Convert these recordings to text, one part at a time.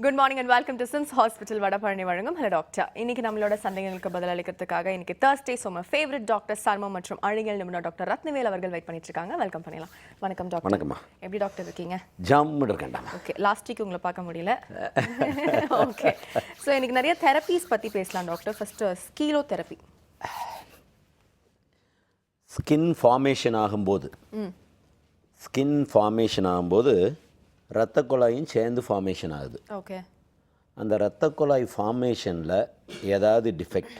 Good morning and welcome to SIMS hospital Vadapalani வழங்கும் hello doctor. இன்னைக்கு நம்மளோட சந்தேகங்களுக்கு பதிலளிக்கிறதுக்காக இன்னைக்கு Thursday so my favourite doctor சர்மம் மற்றும் அழகியல் நிபுணர் டாக்டர் ரத்னவேல் அவர்கள் வெயிட் பண்ணிட்டு இருக்காங்க. வெல்கம் பண்ணலாம். வணக்கம் டாக்டர். வணக்கம்மா. எப்படி டாக்டர் இருக்கீங்க? ஜாம் இருக்கேன்டா. ஓகே, லாஸ்ட் வீக் உங்களை பார்க்க முடியல. ஓகே, ஸோ இன்னைக்கு நிறைய தெரப்பீஸ் பற்றி பேசலாம் doctor. First sclerotherapy. Skin formation ஆகும்போது இரத்த குழாயும் சேர்ந்து ஃபார்மேஷன் ஆகுது. ஓகே, அந்த இரத்த குழாய் ஃபார்மேஷனில் ஏதாவது டிஃபெக்ட்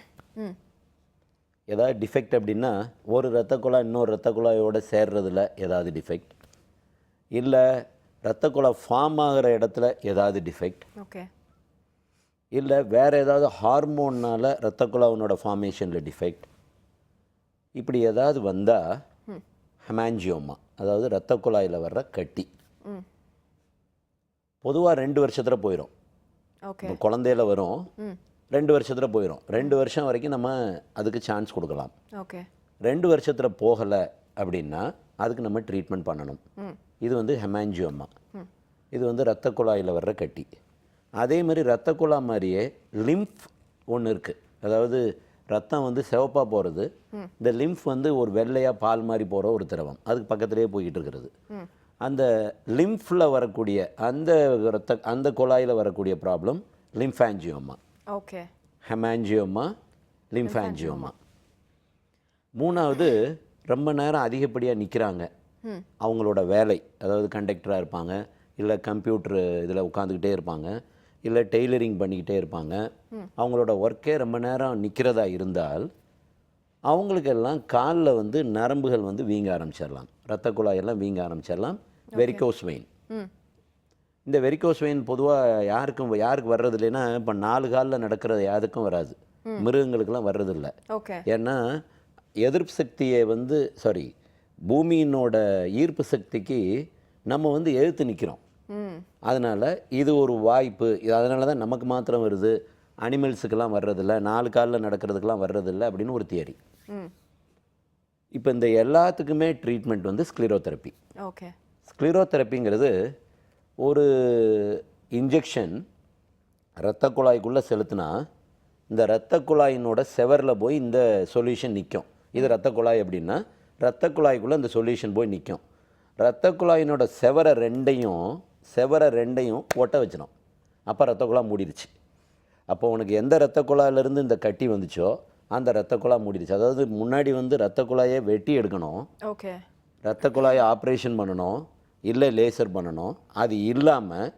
அப்படின்னா ஒரு இரத்த குழாய் இன்னொரு இரத்த குழாயோடு சேர்றதுல ஏதாவது டிஃபெக்ட், இல்லை இரத்த குழாய் ஃபார்ம் ஆகிற இடத்துல ஏதாவது டிஃபெக்ட், ஓகே, இல்லை வேறு ஏதாவது ஹார்மோன்னால் இரத்த குழாயினோட ஃபார்மேஷனில் டிஃபெக்ட், இப்படி ஏதாவது வந்தால் ஹெமாஞ்சியோமா, அதாவது இரத்த குழாயில் வர்ற கட்டி. பொதுவாக 2 வருஷத்தில் போயிடும். இப்போ குழந்தையில வரும், 2 வருஷத்தில் போயிடும். 2 வருஷம் வரைக்கும் நம்ம அதுக்கு சான்ஸ் கொடுக்கலாம். ஓகே, 2 வருஷத்தில் போகலை அப்படின்னா அதுக்கு நம்ம ட்ரீட்மெண்ட் பண்ணணும். இது வந்து ஹெமாஞ்சியோமா, இது வந்து இரத்த குழாயில் வர்ற கட்டி. அதே மாதிரி இரத்த குழாய் மாதிரியே லிம்ஃப் ஒன்று இருக்குது. அதாவது ரத்தம் வந்து சிவப்பாக போகிறது, இந்த லிம்ஃப் வந்து ஒரு வெள்ளையாக பால் மாதிரி போகிற ஒரு திரவம், அதுக்கு பக்கத்துலேயே போய்கிட்டு இருக்கிறது. அந்த லிம்ஃபில் வரக்கூடிய அந்த குழாயில் வரக்கூடிய problem lymphangioma. Okay, hemangioma, lymphangioma. மூணாவது, ரொம்ப நேரம் அதிகப்படியாக நிற்கிறாங்க, அவங்களோட வேலை, அதாவது கண்டக்டராக இருப்பாங்க, இல்லை கம்ப்யூட்டர் இதில் உட்காந்துக்கிட்டே இருப்பாங்க, இல்லை டெய்லரிங் பண்ணிக்கிட்டே இருப்பாங்க, அவங்களோட ஒர்க்கே ரொம்ப நேரம் நிற்கிறதா இருந்தால் அவங்களுக்கெல்லாம் காலில் வந்து நரம்புகள் வந்து வீங்க ஆரம்பிச்சிடலாம், இரத்த குழாயெல்லாம் வீங்க ஆரம்பிச்சிடலாம். Varicose vein. இந்த வெரிகோஸ் வெயின் பொதுவாக யாருக்கு வர்றது இல்லைன்னா, இப்போ 4 காலில் நடக்கிறது யாருக்கும் வராது, மிருகங்களுக்கெல்லாம் வர்றதில்லை. ஏன்னா எதிர்ப்பு சக்தியை வந்து பூமியினோட ஈர்ப்பு சக்திக்கு நம்ம வந்து எதிர்த்து நிற்கிறோம். அதனால் இது ஒரு வாய்ப்பு. அதனால தான் நமக்கு மாத்திரம் வருது, அனிமல்ஸுக்கெல்லாம் வர்றதில்லை, 4 காலில் நடக்கிறதுக்கெல்லாம் வர்றதில்லை அப்படின்னு ஒரு தியரி. இப்போ இந்த எல்லாத்துக்குமே ட்ரீட்மெண்ட் வந்து ஸ்க்ளீரோதெரப்பி. ஓகே, ஸ்க்ளீரோதெரப்பிங்கிறது ஒரு இன்ஜெக்ஷன் இரத்த குழாய்க்குள்ளே செலுத்தினா இந்த இரத்த குழாயினோட செவரில் போய் இந்த சொல்யூஷன் நிற்கும். இது இரத்த குழாய் அப்படின்னா இரத்த குழாய்க்குள்ளே இந்த சொல்யூஷன் போய் நிற்கும். இரத்த குழாயினோட செவரை ரெண்டையும் ஒட்ட வச்சிடும். அப்போ இரத்த குழாய் மூடிடுச்சு. அப்போ உனக்கு எந்த இரத்த குழாயிலேருந்து இந்த கட்டி வந்துச்சோ அந்த இரத்த குழாய் மூடிடுச்சு. அதாவது முன்னாடி வந்து இரத்த குழாயை வெட்டி எடுக்கணும், ஓகே, இரத்த குழாயை ஆப்ரேஷன் பண்ணணும், இல்லை லேசர் பண்ணணும். அது இல்லாமல்,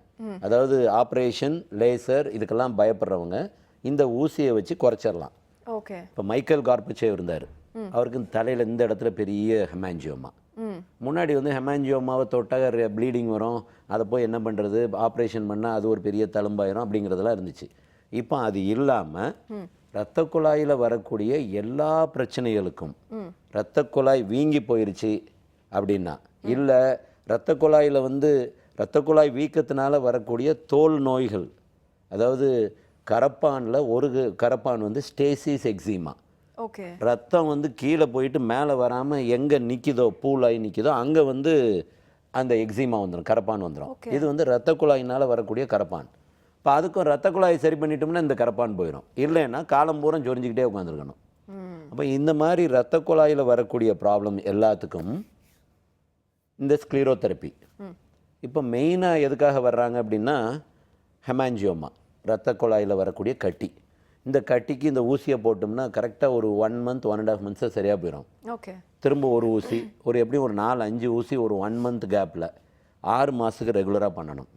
அதாவது ஆப்ரேஷன் லேசர் இதுக்கெல்லாம் பயப்படுறவங்க இந்த ஊசியை வச்சு குறைச்சிடலாம். ஓகே, இப்போ மைக்கேல் கார்பச்சேவ் இருந்தார், அவருக்கு தலையில் இந்த இடத்துல பெரிய ஹெமாஞ்சியோமா. முன்னாடி வந்து ஹெமாஞ்சியோமாவை தொட்டாக ப்ளீடிங் வரும், அதை போய் என்ன பண்ணுறது, ஆப்ரேஷன் பண்ணால் அது ஒரு பெரிய தழும்பாயிரும் அப்படிங்கிறதெல்லாம் இருந்துச்சு. இப்போ அது இல்லாமல் இரத்த குழாயில் வரக்கூடிய எல்லா பிரச்சனைகளுக்கும், இரத்த குழாய் வீங்கி போயிருச்சு அப்படின்னா, இல்லை இரத்த குழாயில் வந்து இரத்த குழாய் வீக்கத்தினால வரக்கூடிய தோல் நோய்கள், அதாவது கரப்பானில் ஒரு கரப்பான் வந்து ஸ்டேசிஸ் எக்ஸிமா, ஓகே, ரத்தம் வந்து கீழே போயிட்டு மேலே வராமல் எங்கே நிற்கிதோ, பூலாகி நிற்கிதோ அங்கே வந்து அந்த எக்ஸிமா வந்துடும், கரப்பான் வந்துடும். இது வந்து இரத்த குழாயினால் வரக்கூடிய கரப்பான். இப்போ அதுக்கும் இரத்த குழாயை சரி பண்ணிட்டோம்னா இந்த கரப்பான் போயிடும், இல்லைன்னா காலம் பூரா சொரிஞ்சிக்கிட்டே உட்காந்துருக்கணும். அப்போ இந்த மாதிரி இரத்த குழாயில் வரக்கூடிய ப்ராப்ளம் எல்லாத்துக்கும் இந்த ஸ்க்ளீரோதெரப்பி. இப்போ மெயினாக எதுக்காக வர்றாங்க அப்படின்னா ஹெமாஞ்சியோமா, இரத்த குழாயில் வரக்கூடிய கட்டி. இந்த கட்டிக்கு இந்த ஊசியை போட்டோம்னா கரெக்டாக ஒரு 1 month 1.5 months சரியாக போயிடும். ஓகே, திரும்ப ஒரு ஊசி எப்படியும் ஒரு 4-5 ஊசி ஒரு 1 month கேப்பில் 6 மாதத்துக்கு ரெகுலராக பண்ணணும்.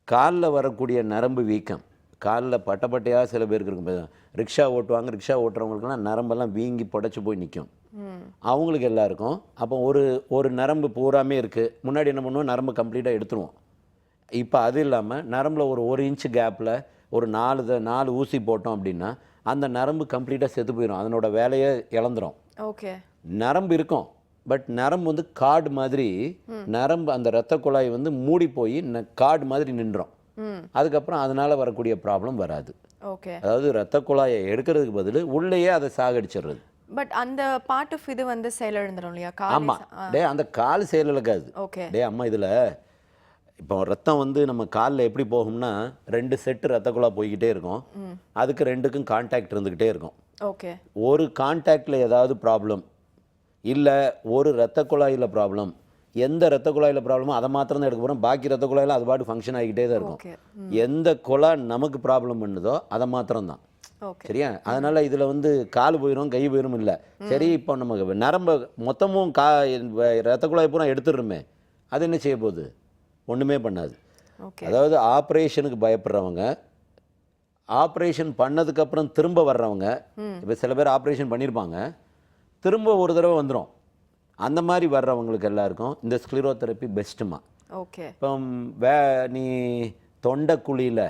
காலில் வரக்கூடிய நரம்பு வீக்கம், காலில் பட்டையாக சில பேருக்கு இருக்கும், ரிக்ஷா ஓட்டுறவங்களுக்குலாம் நரம்பெல்லாம் வீங்கி புடைச்சி போய் நிற்கும், அவங்களுக்கு எல்லாருக்கும். அப்போ ஒரு நரம்பு பூராமே இருக்குது, முன்னாடி என்ன பண்ணுவோம், நரம்பு கம்ப்ளீட்டாக எடுத்துருவோம். இப்போ அது இல்லாமல் நரம்பில் ஒரு 1 inch கேப்பில் ஒரு 4 ஊசி போட்டோம் அப்படின்னா அந்த நரம்பு கம்ப்ளீட்டாக செத்து போயிடும், அதனோட வேலையை இழந்துடும். ஓகே, நரம்பு இருக்கும், பட் நரம்பு வந்து கார்டு மாதிரி, நரம்பு அந்த இரத்த குழாய் வந்து மூடி போய் கார்டு மாதிரி நின்றோம். அதுக்கப்புறம் அதனால் வரக்கூடிய ப்ராப்ளம் வராது. ஓகே, அதாவது இரத்த குழாயை எடுக்கிறதுக்கு பதில் உள்ளேயே அதை சாகடிச்சிடுறது. பட் அந்த பார்ட் ஆஃப் இது வந்து செயலிழந்துரும் இல்லையா? ஆமாம், அந்த கால் செயலிழக்காது. ஓகே, அம்மா இதில் இப்போ ரத்தம் வந்து நம்ம காலில் எப்படி போகும்னா 2 செட்டு ரத்த குழாய் போய்கிட்டே இருக்கும். அதுக்கு 2க்கும் கான்டாக்ட் இருந்துக்கிட்டே இருக்கும். ஓகே. ஒரு கான்டாக்டில் ஏதாவது ப்ராப்ளம் இல்லை ஒரு ரத்த குழாயில் ப்ராப்ளம், எந்த ரத்த குழாயில் ப்ராப்ளமோ அதை மாத்திரம் தான் எடுக்க போகிறோம். பாக்கி ரத்த குழாயில் அது பாட்டு ஃபங்க்ஷன் ஆகிக்கிட்டே தான் இருக்கும். ஓகே. எந்த குழாய் நமக்கு ப்ராப்ளம் பண்ணுதோ அதை மாத்திரம் தான். ஓகே. சரியா? அதனால் இதில் வந்து கால் போயிடும் கை போயிடும் இல்லை. சரி, இப்போ நமக்கு நரம்பு மொத்தமும் ரத்த குழாய் பூரா எடுத்துடுறோமே, அது என்ன செய்ய போகுது? ஒன்றுமே பண்ணாது. ஓகே. அதாவது ஆப்ரேஷனுக்கு பயப்படுறவங்க, ஆப்ரேஷன் பண்ணதுக்கப்புறம் திரும்ப வர்றவங்க, இப்போ சில பேர் ஆப்ரேஷன் பண்ணியிருப்பாங்க திரும்ப ஒரு தடவை வந்துடும், அந்த மாதிரி வர்றவங்களுக்கு எல்லாருக்கும் இந்த ஸ்க்ளிரோதெரப்பி பெஸ்ட்டுமா. ஓகே. இப்போ நீ தொண்டைக்குழியில்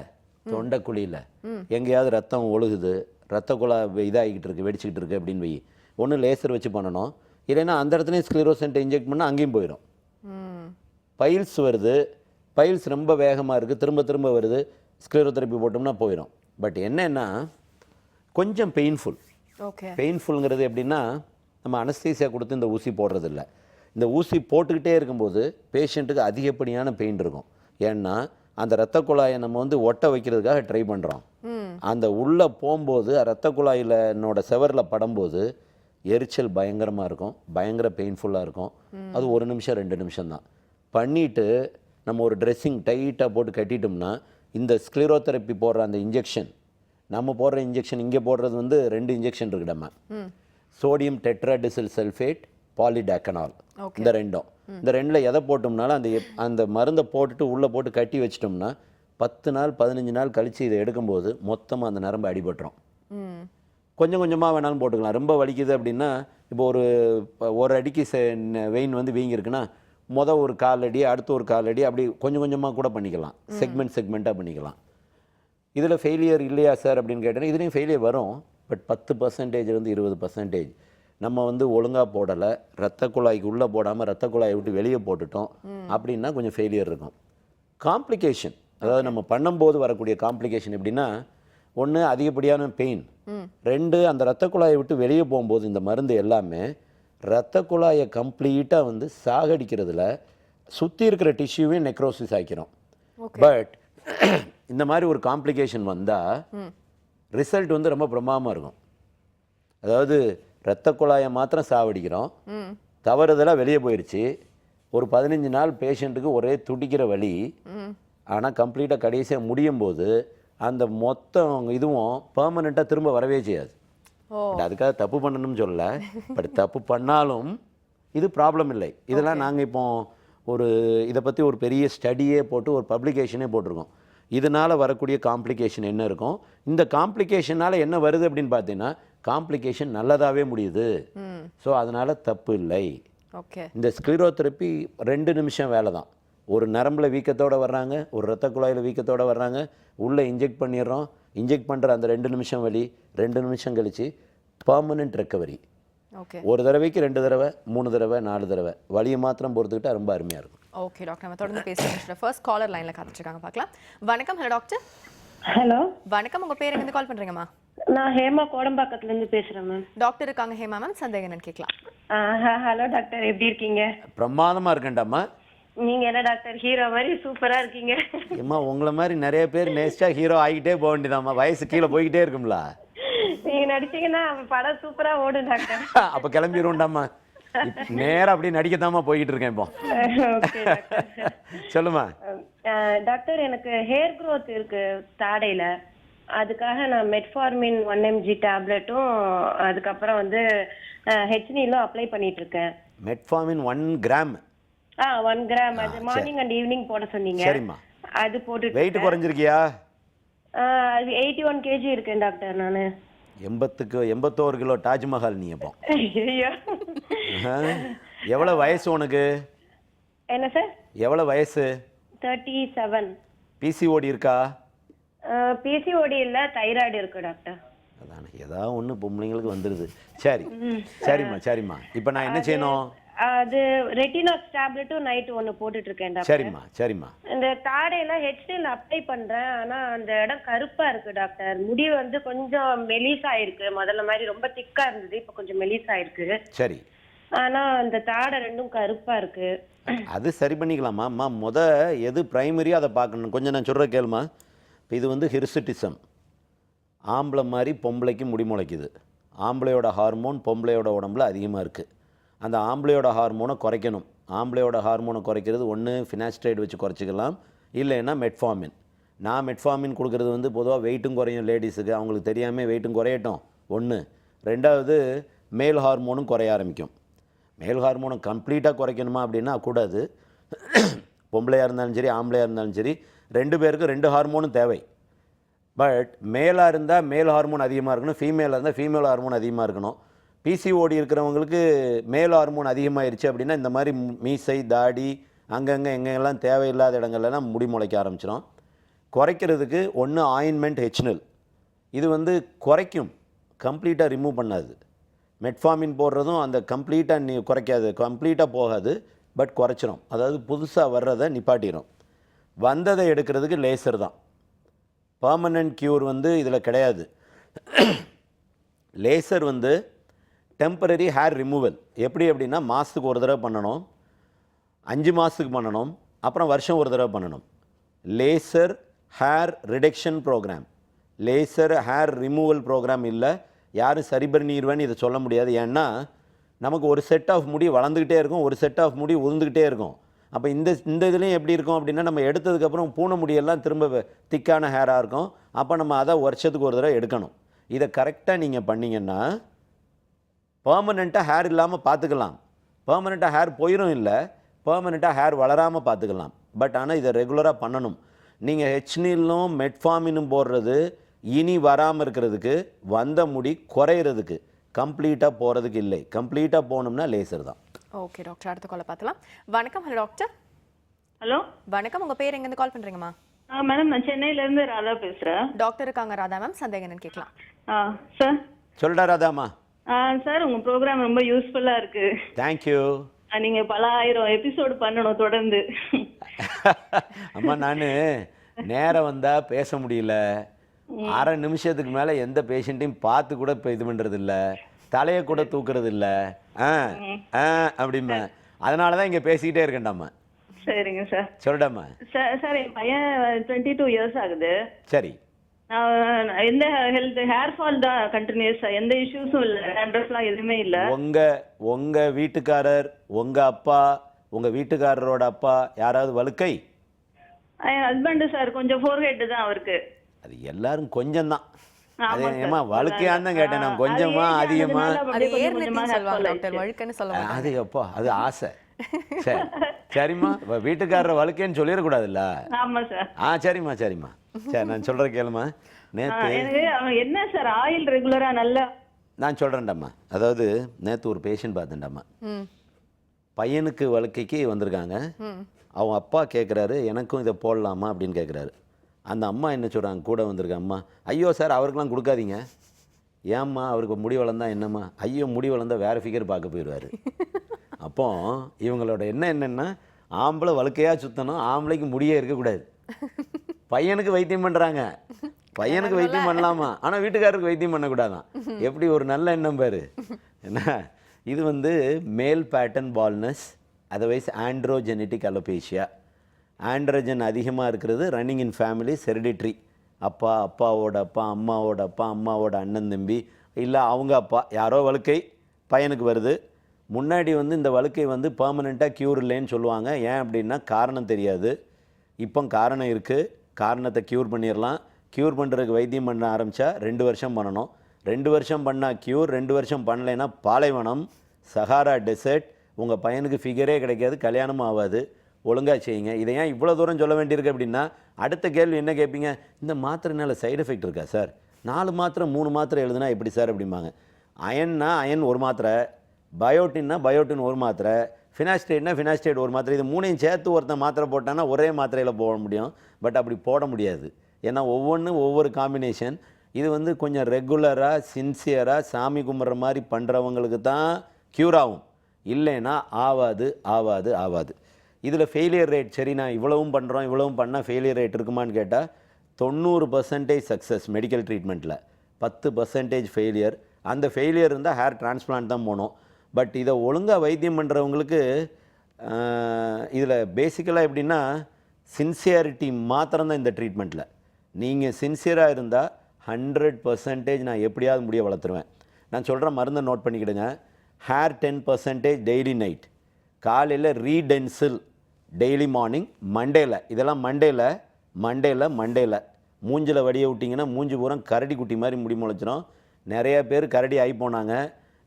எங்கேயாவது ரத்தம் ஒழுகுது, ரத்த குழாய் இதாகிக்கிட்டு இருக்கு, வெடிச்சிக்கிட்டு இருக்கு அப்படின்னு வை, ஒன்று லேசர் வச்சு பண்ணணும், இல்லைன்னா அந்த இடத்துலையும் ஸ்க்ளிரோசென்ட்டை இன்ஜெக்ட் பண்ணால் அங்கேயும் போயிடும். பைல்ஸ் வருது, பைல்ஸ் ரொம்ப வேகமாக இருக்குது, திரும்ப திரும்ப வருது, ஸ்க்ளிரோதெரப்பி போட்டோம்னா போயிடும். பட் என்னன்னா கொஞ்சம் பெயின்ஃபுல். ஓகே. பெயின்ஃபுல்ங்கிறது எப்படின்னா, நம்ம அனஸ்தீசியா கொடுத்து இந்த ஊசி போடுறதில்ல. இந்த ஊசி போட்டுக்கிட்டே இருக்கும்போது பேஷண்ட்டுக்கு அதிகப்படியான பெயின் இருக்கும். ஏன்னா அந்த இரத்த குழாயை நம்ம வந்து ஒட்ட வைக்கிறதுக்காக ட்ரை பண்ணுறோம். அந்த உள்ளே போகும்போது இரத்த குழாயில் என்னோட செவரில் படும்போது எரிச்சல் பயங்கரமாக இருக்கும், பயங்கர பெயின்ஃபுல்லாக இருக்கும். அது 1 நிமிஷம் 2 நிமிஷம் தான். பண்ணிவிட்டு நம்ம ஒரு ட்ரெஸ்ஸிங் டைட்டாக போட்டு கட்டிட்டோம்னா இந்த ஸ்க்ளிரோதெரப்பி போடுற அந்த இன்ஜெக்ஷன், நம்ம போடுற இன்ஜெக்ஷன் இங்கே போடுறது வந்து 2 இன்ஜெக்ஷன் இருக்குடம்மா. சோடியம் டெட்ராடிசில் சல்ஃபேட், பாலிடாக்கனால், இந்த ரெண்டும். இந்த 2ல் எதை போட்டோம்னாலும் அந்த மருந்தை போட்டுட்டு உள்ளே போட்டு கட்டி வச்சிட்டோம்னா 10 நாள் 15 நாள் கழித்து இதை எடுக்கும்போது மொத்தமாக அந்த நரம்பு அடிபட்டுரும். கொஞ்சம் கொஞ்சமாக வேணாலும் போட்டுக்கலாம். ரொம்ப வலிக்குது அப்படின்னா, இப்போ ஒரு அடிக்கு வெயின் வந்து வீங்கிருக்குன்னா ஒரு 1/4 அடி, அடுத்து ஒரு 1/4 அடி, அப்படி கொஞ்சம் கொஞ்சமாக கூட பண்ணிக்கலாம். செக்மெண்ட்டாக பண்ணிக்கலாம். இதில் ஃபெயிலியர் இல்லையா சார் அப்படின்னு கேட்டேன்னா, இதுலேயும் ஃபெயிலியர் வரும். பட் 10% 20% நம்ம வந்து ஒழுங்காக போடலை, ரத்த குழாய்க்கு உள்ளே போடாமல் ரத்த குழாயை விட்டு வெளியே போட்டுட்டோம் அப்படின்னா கொஞ்சம் ஃபெயிலியர் இருக்கும். காம்ப்ளிகேஷன், அதாவது நம்ம பண்ணும்போது வரக்கூடிய காம்ப்ளிகேஷன் எப்படின்னா, 1 அதிகப்படியான பெயின், 2 அந்த ரத்த குழாயை விட்டு வெளியே போகும்போது இந்த மருந்து எல்லாமே ரத்த குழாயை கம்ப்ளீட்டாக வந்து சாகடிக்கிறதுல சுற்றி இருக்கிற டிஷ்யூவையும் நெக்ரோசிஸ் ஆக்கிரும். பட் இந்த மாதிரி ஒரு காம்ப்ளிகேஷன் வந்தால் ரிசல்ட் வந்து ரொம்ப பிரமாதமாக இருக்கும். அதாவது ரத்த குழாயை மாத்திரம் சாவடிக்கிறோம், தவறுதலாக வெளியே போயிடுச்சு, ஒரு 15 நாள் பேஷண்ட்டுக்கு ஒரே துடிக்கிற வலி, ஆனால் கம்ப்ளீட்டாக கடைசியாக முடியும் போது அந்த மொத்தம் இதுவும் பெர்மனெண்ட்டாக திரும்ப வரவே செய்யாது. அதுக்காக தப்பு பண்ணணும்னு சொல்லலை, பட் தப்பு பண்ணாலும் இது ப்ராப்ளம் இல்லை. இதெல்லாம் நாங்கள் இப்போ இதை பற்றி ஒரு பெரிய ஸ்டடியே போட்டு ஒரு பப்ளிகேஷனே போட்டிருக்கோம். இதனால் வரக்கூடிய காம்ப்ளிகேஷன் என்ன இருக்கும், இந்த காம்ப்ளிகேஷனால் என்ன வருது அப்படின்னு பார்த்தீங்கன்னா, காம்ப்ளிகேஷன் நல்லதாகவே முடியுது. ஸோ அதனால் தப்பு இல்லை. ஓகே. இந்த ஸ்க்ளிரோதெரப்பி 2 நிமிஷம் வேலை தான். ஒரு நரம்பில் வீக்கத்தோடு வர்றாங்க, ஒரு ரத்த குழாயில் வீக்கத்தோடு வர்றாங்க, உள்ளே இன்ஜெக்ட் பண்ணிடுறோம், இன்ஜெக்ட் பண்ணுற அந்த 2 நிமிஷம் வலி, 2 நிமிஷம் கழித்து பர்மனெண்ட் ரெக்கவரி. ஓகே. ஒரு தடவைக்கு 2 தடவை 3 தடவை 4 தடவை வலியை மாத்திரம் பொறுத்துக்கிட்டால் ரொம்ப அருமையாக இருக்கும். ஓகே டாக்டர், நம்ம தொடர்ந்து பேசுகிறோம். ஃபர்ஸ்ட் காலர் லைனில் காத்துட்ருக்காங்க, பார்க்கலாம். வணக்கம். Hello doctor. ஹலோ வணக்கம். உங்கள் பேர் எங்கேருந்து கால் பண்ணுறீங்கம்மா? நான் ஹேமா கோடம்பாக்கத்துலேருந்து பேசுகிறேன் மேம். டாக்டர் இருக்காங்க ஹேமா மேம், சந்தேகம் என்னன்னு கேட்கலாம். ஹலோ டாக்டர், எப்படி இருக்கீங்க? பிரமாதமாக இருக்கேன்டாம்மா. நீங்கள் என்ன டாக்டர், ஹீரோ மாதிரி சூப்பராக இருக்கீங்க. ஏம்மா, உங்களை மாதிரி நிறைய பேர் நேசிச்சா ஹீரோ ஆகிட்டே போக வேண்டியதாம்மா, வயசு கீழே போய்கிட்டே இருக்கும்ல. நீங்கள் நடிச்சீங்கன்னா படம் சூப்பராக ஓடும் டாக்டர். அப்போ கிளம்பிடுவோம்டாம்மா, நேராக அப்படியே நடிக்கத்தாம்மா போய்கிட்டு இருக்கேன் இப்போ. Okay doctor. சொல்லுமா டாக்டர், எனக்கு ஹேர் க்ரோத் இருக்கு தாடையில், அதுக்காக நான் மெட்ஃபார்மின் 1 mg டேப்லெட்டும் அதுக்கப்புறம் வந்து ஹெச்னிலும் அப்ளை பண்ணிட்டு இருக்கேன். மெட்ஃபார்மின் 1 கிராம் 1 கிராம், அது மார்னிங் அண்ட் ஈவினிங் போட சொன்னீங்க. சரிம்மா. அது போட்டு வெயிட் குறைஞ்சிருக்கியா? 81 kg இருக்கேன் டாக்டர் நான். 81 கிலோ தாஜ்மஹால் நீ. அப்போ ஐயோ, எவ்வளோ வயசு உனக்கு? என்ன சார்? எவ்வளோ வயசு? 37. பிசிஓடி இருக்கா? பிசிஓடி இல்ல, தைராய்டு இருக்கு டாக்டர். அதானே, ஏதாவது ஒன்று பொம்பளைங்களுக்கு வந்துடுது. சரி, சரிம்மா. இப்போ நான் என்ன செய்யணும்? அது ரெட்டினாக்ஸ் டேப்லெட்டும் நைட் ஒன்று போட்டுட்டு இருக்கேன் டாக்டர். சரிம்மா. இந்த தாடையில ஹெச்டில் அப்ளை பண்றேன், ஆனா அந்த இடம் கருப்பா இருக்கு டாக்டர். முடி வந்து கொஞ்சம் மெலிசா இருக்கு, முதல்ல மாதிரி ரொம்ப திக்கா இருந்தது, இப்போ கொஞ்சம் மெலிசா இருக்கு. சரி. ஆனா அந்த தாடை ரெண்டும் கருப்பா இருக்கு. அது சரி பண்ணிக்கலாமா அம்மா? எது ப்ரைமரியோ அதை பார்க்கணும். கொஞ்சம் நான் சொல்கிற கேளுமா. இப்போ இது வந்து ஹிர்சுட்டிசம். ஆம்பளை மாதிரி பொம்பளைக்கு முடி முளைக்குது. ஆம்பளையோட ஹார்மோன் பொம்பளையோட உடம்புல அதிகமாக இருக்குது. அந்த ஆம்பளையோட ஹார்மோனை குறைக்கணும். ஆம்பளையோட ஹார்மோனை குறைக்கிறது ஒன்று ஃபினாஸ்ட்ரைடு வச்சு குறைச்சிக்கலாம், இல்லைன்னா மெட்ஃபார்மின். நான் மெட்ஃபார்மின் கொடுக்குறது வந்து பொதுவாக வெயிட்டும் குறையும் லேடிஸுக்கு, அவங்களுக்கு தெரியாமல் வெயிட்டும் குறையட்டும் ஒன்று. ரெண்டாவது மேல் ஹார்மோனும் குறைய ஆரம்பிக்கும். மேல் ஹார்மோனை கம்ப்ளீட்டாக குறைக்கணுமா அப்படின்னா கூடாது. பொம்பளையாக இருந்தாலும் சரி ஆம்பளையாக இருந்தாலும் சரி 2 பேருக்கும் 2 ஹார்மோனும் தேவை. பட் மேலாக இருந்தால் மேல் ஹார்மோன் அதிகமாக இருக்கணும், ஃபீமேலாக இருந்தால் ஃபீமேல் ஹார்மோன் அதிகமாக இருக்கணும். பிசிஓடி இருக்கிறவங்களுக்கு மேல் ஹார்மோன் அதிகமாகிருச்சு அப்படின்னா இந்த மாதிரி மீசை தாடி அங்கங்கே எங்கெங்கெல்லாம் தேவையில்லாத இடங்கள்லாம் முடி முளைக்க ஆரம்பிச்சிடும். குறைக்கிறதுக்கு ஒன்று ஆயின்மெண்ட் ஹெச்னல். இது வந்து குறைக்கும், கம்ப்ளீட்டாக ரிமூவ் பண்ணாது. மெட்ஃபார்மின் போடுறதும் அந்த கம்ப்ளீட்டாக நீ குறைக்காது, கம்ப்ளீட்டாக போகாது, பட் குறைச்சிரும். அதாவது புதுசாக வர்றதை நிப்பாட்டிடும். வந்ததை எடுக்கிறதுக்கு லேசர் தான். பர்மனன்ட் க்யூர் வந்து இதில் கிடையாது. லேசர் வந்து டெம்பரரி ஹேர் ரிமூவல். எப்படி அப்படின்னா மாதத்துக்கு ஒரு தடவை பண்ணணும், 5 மாதத்துக்கு பண்ணணும், அப்புறம் வருஷம் ஒரு தடவை பண்ணணும். Laser hair reduction program, laser hair removal program இல்லை. யாரும் சரி பண்ணிடுவேன்னு இதை சொல்ல முடியாது. ஏன்னா நமக்கு ஒரு செட் ஆஃப் முடி வளர்ந்துக்கிட்டே இருக்கும், ஒரு செட் ஆஃப் முடி உதிர்ந்துக்கிட்டே இருக்கும். அப்போ இந்த இதுலேயும் எப்படி இருக்கும் அப்படின்னா நம்ம எடுத்ததுக்கப்புறம் பூனை முடியெல்லாம் திரும்ப திக்கான ஹேராக இருக்கும். அப்போ நம்ம அதை வருஷத்துக்கு ஒரு தடவை எடுக்கணும். இதை கரெக்டாக நீங்கள் பண்ணிங்கன்னா பர்மனெண்ட்டாக ஹேர் இல்லாமல் பார்த்துக்கலாம். பர்மனெண்ட்டாக ஹேர் போயிடும் இல்லை, பர்மனெண்ட்டாக ஹேர் வளராமல் பார்த்துக்கலாம். பட் ஆனால் இதை ரெகுலராக பண்ணணும். நீங்கள் ஹெச்னிலும் மெட்ஃபார்மினும் போடுறது இனி வராமல் இருக்கிறதுக்கு, வந்த முடி குறையிறதுக்கு, கம்ப்ளீட்டாக போகிறதுக்கு இல்லை. கம்ப்ளீட்டாக போகணும்னா லேசர் தான். ஓகே டாக்டர், அடுத்த காலை பார்க்கலாம். வணக்கம். Hello doctor. ஹலோ வணக்கம், உங்க பேர் எங்கேருந்து கால் பண்றீங்கம்மா? மேடம், நான் சென்னையில இருந்து ராதா பேசுறேன். டாக்டர் இருக்காங்க ராதா மேம், சந்தேகம் என்னன்னு கேட்கலாம். சார். சொல்டா ராதாமா. சார், உங்க ப்ரோக்ராம் ரொம்ப யூஸ்ஃபுல்லா இருக்கு. தேங்க்யூ. நீங்க பல 1000 எபிசோடு பண்ணணும் தொடர்ந்து. அம்மா நான் நேரம் வந்தால் பேச முடியல, அரை நிமிஷத்துக்கு மேலே எந்த பேஷண்ட்டையும் பார்த்து கூட இப்போ இது பண்ணுறது இல்லை, தலையை கூட தூக்குறது இல்லை. அப்படிமா அதனால தான் இங்கே பேசிக்கிட்டே இருக்கேன்டாம்மா. சரிங்க சார். சொல்லிடாம்மா. சார், என் பையன் 22 இயர்ஸ் ஆகுது. சரி. எந்த ஹேர் ஃபால் தான் கண்டினியூஸா, எந்த இஷ்யூஸும் இல்லை, டேண்ட்ரஃப்லாம் எதுவுமே இல்லை. உங்க வீட்டுக்காரர், உங்க அப்பா, உங்க வீட்டுக்காரரோட அப்பா யாராவது வழுக்கை? என் ஹஸ்பண்ட் சார் கொஞ்சம் ஃபோர்ஹெட் தான் அவருக்கு. அது எல்லாரும் கொஞ்சம் தான். அது ஏமா வழுக்கையான்னு தான் கேட்டேன் நான். கொஞ்சமா அதிகமா அது ஏர்னு சொல்வாங்க டாக்டர், வழுக்கன்னு சொல்லுவாங்க. அது அப்பா அது ஆசை. சரி சரிம்மா, வீட்டுக்காரரை வழுக்கேன்னு சொல்லிடக்கூடாதுல்ல. ஆமா சார். சரிம்மா சரிம்மா. சரி நான் சொல்ற கேளுமா. நேற்று என்ன சார் ஆயில் ரெகுலரா நல்லா நான் சொல்றேன்டாம்மா. அதாவது நேற்று ஒரு பேஷண்ட் பார்த்தேன்டாம்மா. பையனுக்கு வழுக்கைக்கு வந்திருக்காங்க. அவங்க அப்பா கேட்குறாரு எனக்கும் இதை போடலாமா அப்படின்னு கேட்குறாரு. அந்த அம்மா என்ன சொல்கிறாங்க, கூட வந்திருக்க அம்மா, ஐயோ சார் அவருக்கெல்லாம் கொடுக்காதீங்க. ஏம்மா அவருக்கு முடி வளர்ந்தா என்னம்மா? ஐயோ முடி வளர்ந்தா வேறு ஃபிகர் பார்க்க போயிடுவார். அப்போ இவங்களோட என்னென்னா ஆம்பளை வழுக்கையாக சுற்றணும், ஆம்பளைக்கு முடியே இருக்கக்கூடாது. பையனுக்கு வைத்தியம் பண்ணுறாங்க, பையனுக்கு வைத்தியம் பண்ணலாமா, ஆனால் வீட்டுக்காரருக்கு வைத்தியம் பண்ணக்கூடாதான். எப்படி ஒரு நல்ல எண்ணம் பாரு. என்ன இது வந்து மேல் pattern baldness, otherwise androgenetic alopecia. Androgen அதிகமாக இருக்கிறது ரன்னிங் இன் ஃபேமிலி, ஹெரிடிட்ரி. அப்பா, அப்பாவோட அப்பா, அம்மாவோட அப்பா, அம்மாவோட அண்ணன் தம்பி, இல்லை அவங்க அப்பா யாரோ வழுக்கை பையனுக்கு வருது. முன்னாடி வந்து இந்த வழுக்கை வந்து பர்மனெண்ட்டாக க்யூர் இல்லைன்னு சொல்லுவாங்க. ஏன் அப்படின்னா காரணம் தெரியாது. இப்போ காரணம் இருக்குது, காரணத்தை க்யூர் பண்ணிடலாம். க்யூர் பண்ணுறதுக்கு வைத்தியம் பண்ண ஆரம்பித்தா 2 வருஷம் பண்ணணும். 2 வருஷம் பண்ணால் க்யூர், 2 வருஷம் பண்ணலைன்னா பாலைவனம், சஹாரா டெசர்ட். உங்கள் பையனுக்கு ஃபிகரே கிடைக்காது, கல்யாணமும் ஆகாது. ஒழுங்காக செய்யுங்க. இதை ஏன் இவ்வளோ தூரம் சொல்ல வேண்டியிருக்கு அப்படின்னா, அடுத்த கேள்வி என்ன கேட்பீங்க, இந்த மாத்திரைனால சைடு எஃபெக்ட் இருக்கா சார்? 4 மாத்திரை 3 மாத்திரை எழுதுனா எப்படி சார் அப்படிம்பாங்க. அயன்னா அயன் 1 மாத்திரை, பயோட்டின்னா பயோட்டின் 1 மாத்திரை, ஃபினாஸ்டேட்னா ஃபினாஸ்டேட் 1 மாத்திரை. இது 3ஐயும் சேர்த்து ஒருத்தன் மாத்திரை போட்டான்னா ஒரே மாத்திரையில் போட முடியும். பட் அப்படி போட முடியாது. ஏன்னா ஒவ்வொன்றும் ஒவ்வொரு காம்பினேஷன். இது வந்து கொஞ்சம் ரெகுலராக சின்சியராக சாமி கும்பிட்ற மாதிரி பண்ணுறவங்களுக்கு தான் க்யூர் ஆகும். இல்லைன்னா ஆவாது ஆவாது ஆவாது. இதில் ஃபெயிலியர் ரேட், சரி நான் இவ்வளவும் பண்ணுறோம் இவ்வளவும் பண்ணால் ஃபெயிலியர் ரேட் இருக்குமான்னு கேட்டால் 90% சக்ஸஸ் மெடிக்கல் ட்ரீட்மெண்ட்டில், 10% ஃபெயிலியர். அந்த ஃபெயிலியர் இருந்தால் ஹேர் டிரான்ஸ்பிளான்ட் தான் போகணும். பட் இதை ஒழுங்காக வைத்தியம் பண்ணுறவங்களுக்கு இதில் பேசிக்கலாக எப்படின்னா சின்சியாரிட்டி மாத்திரம்தான் இந்த ட்ரீட்மெண்ட்டில். நீங்கள் சின்சியராக இருந்தால் 100% நான் எப்படியாவது முடிய வளர்த்துருவேன். நான் சொல்கிற மருந்தை நோட் பண்ணிக்கிடுங்க. ஹேர் 10% டெய்லி நைட், காலையில் ரீடென்சில் டெய்லி மார்னிங், மண்டேல இதெல்லாம் மண்டேல மூஞ்சில் வடிய விட்டிங்கன்னா மூஞ்சி பூரா கரடி குட்டி மாதிரி முடி முளைச்சிடும். நிறையா பேர் கரடி ஆகி போனாங்க.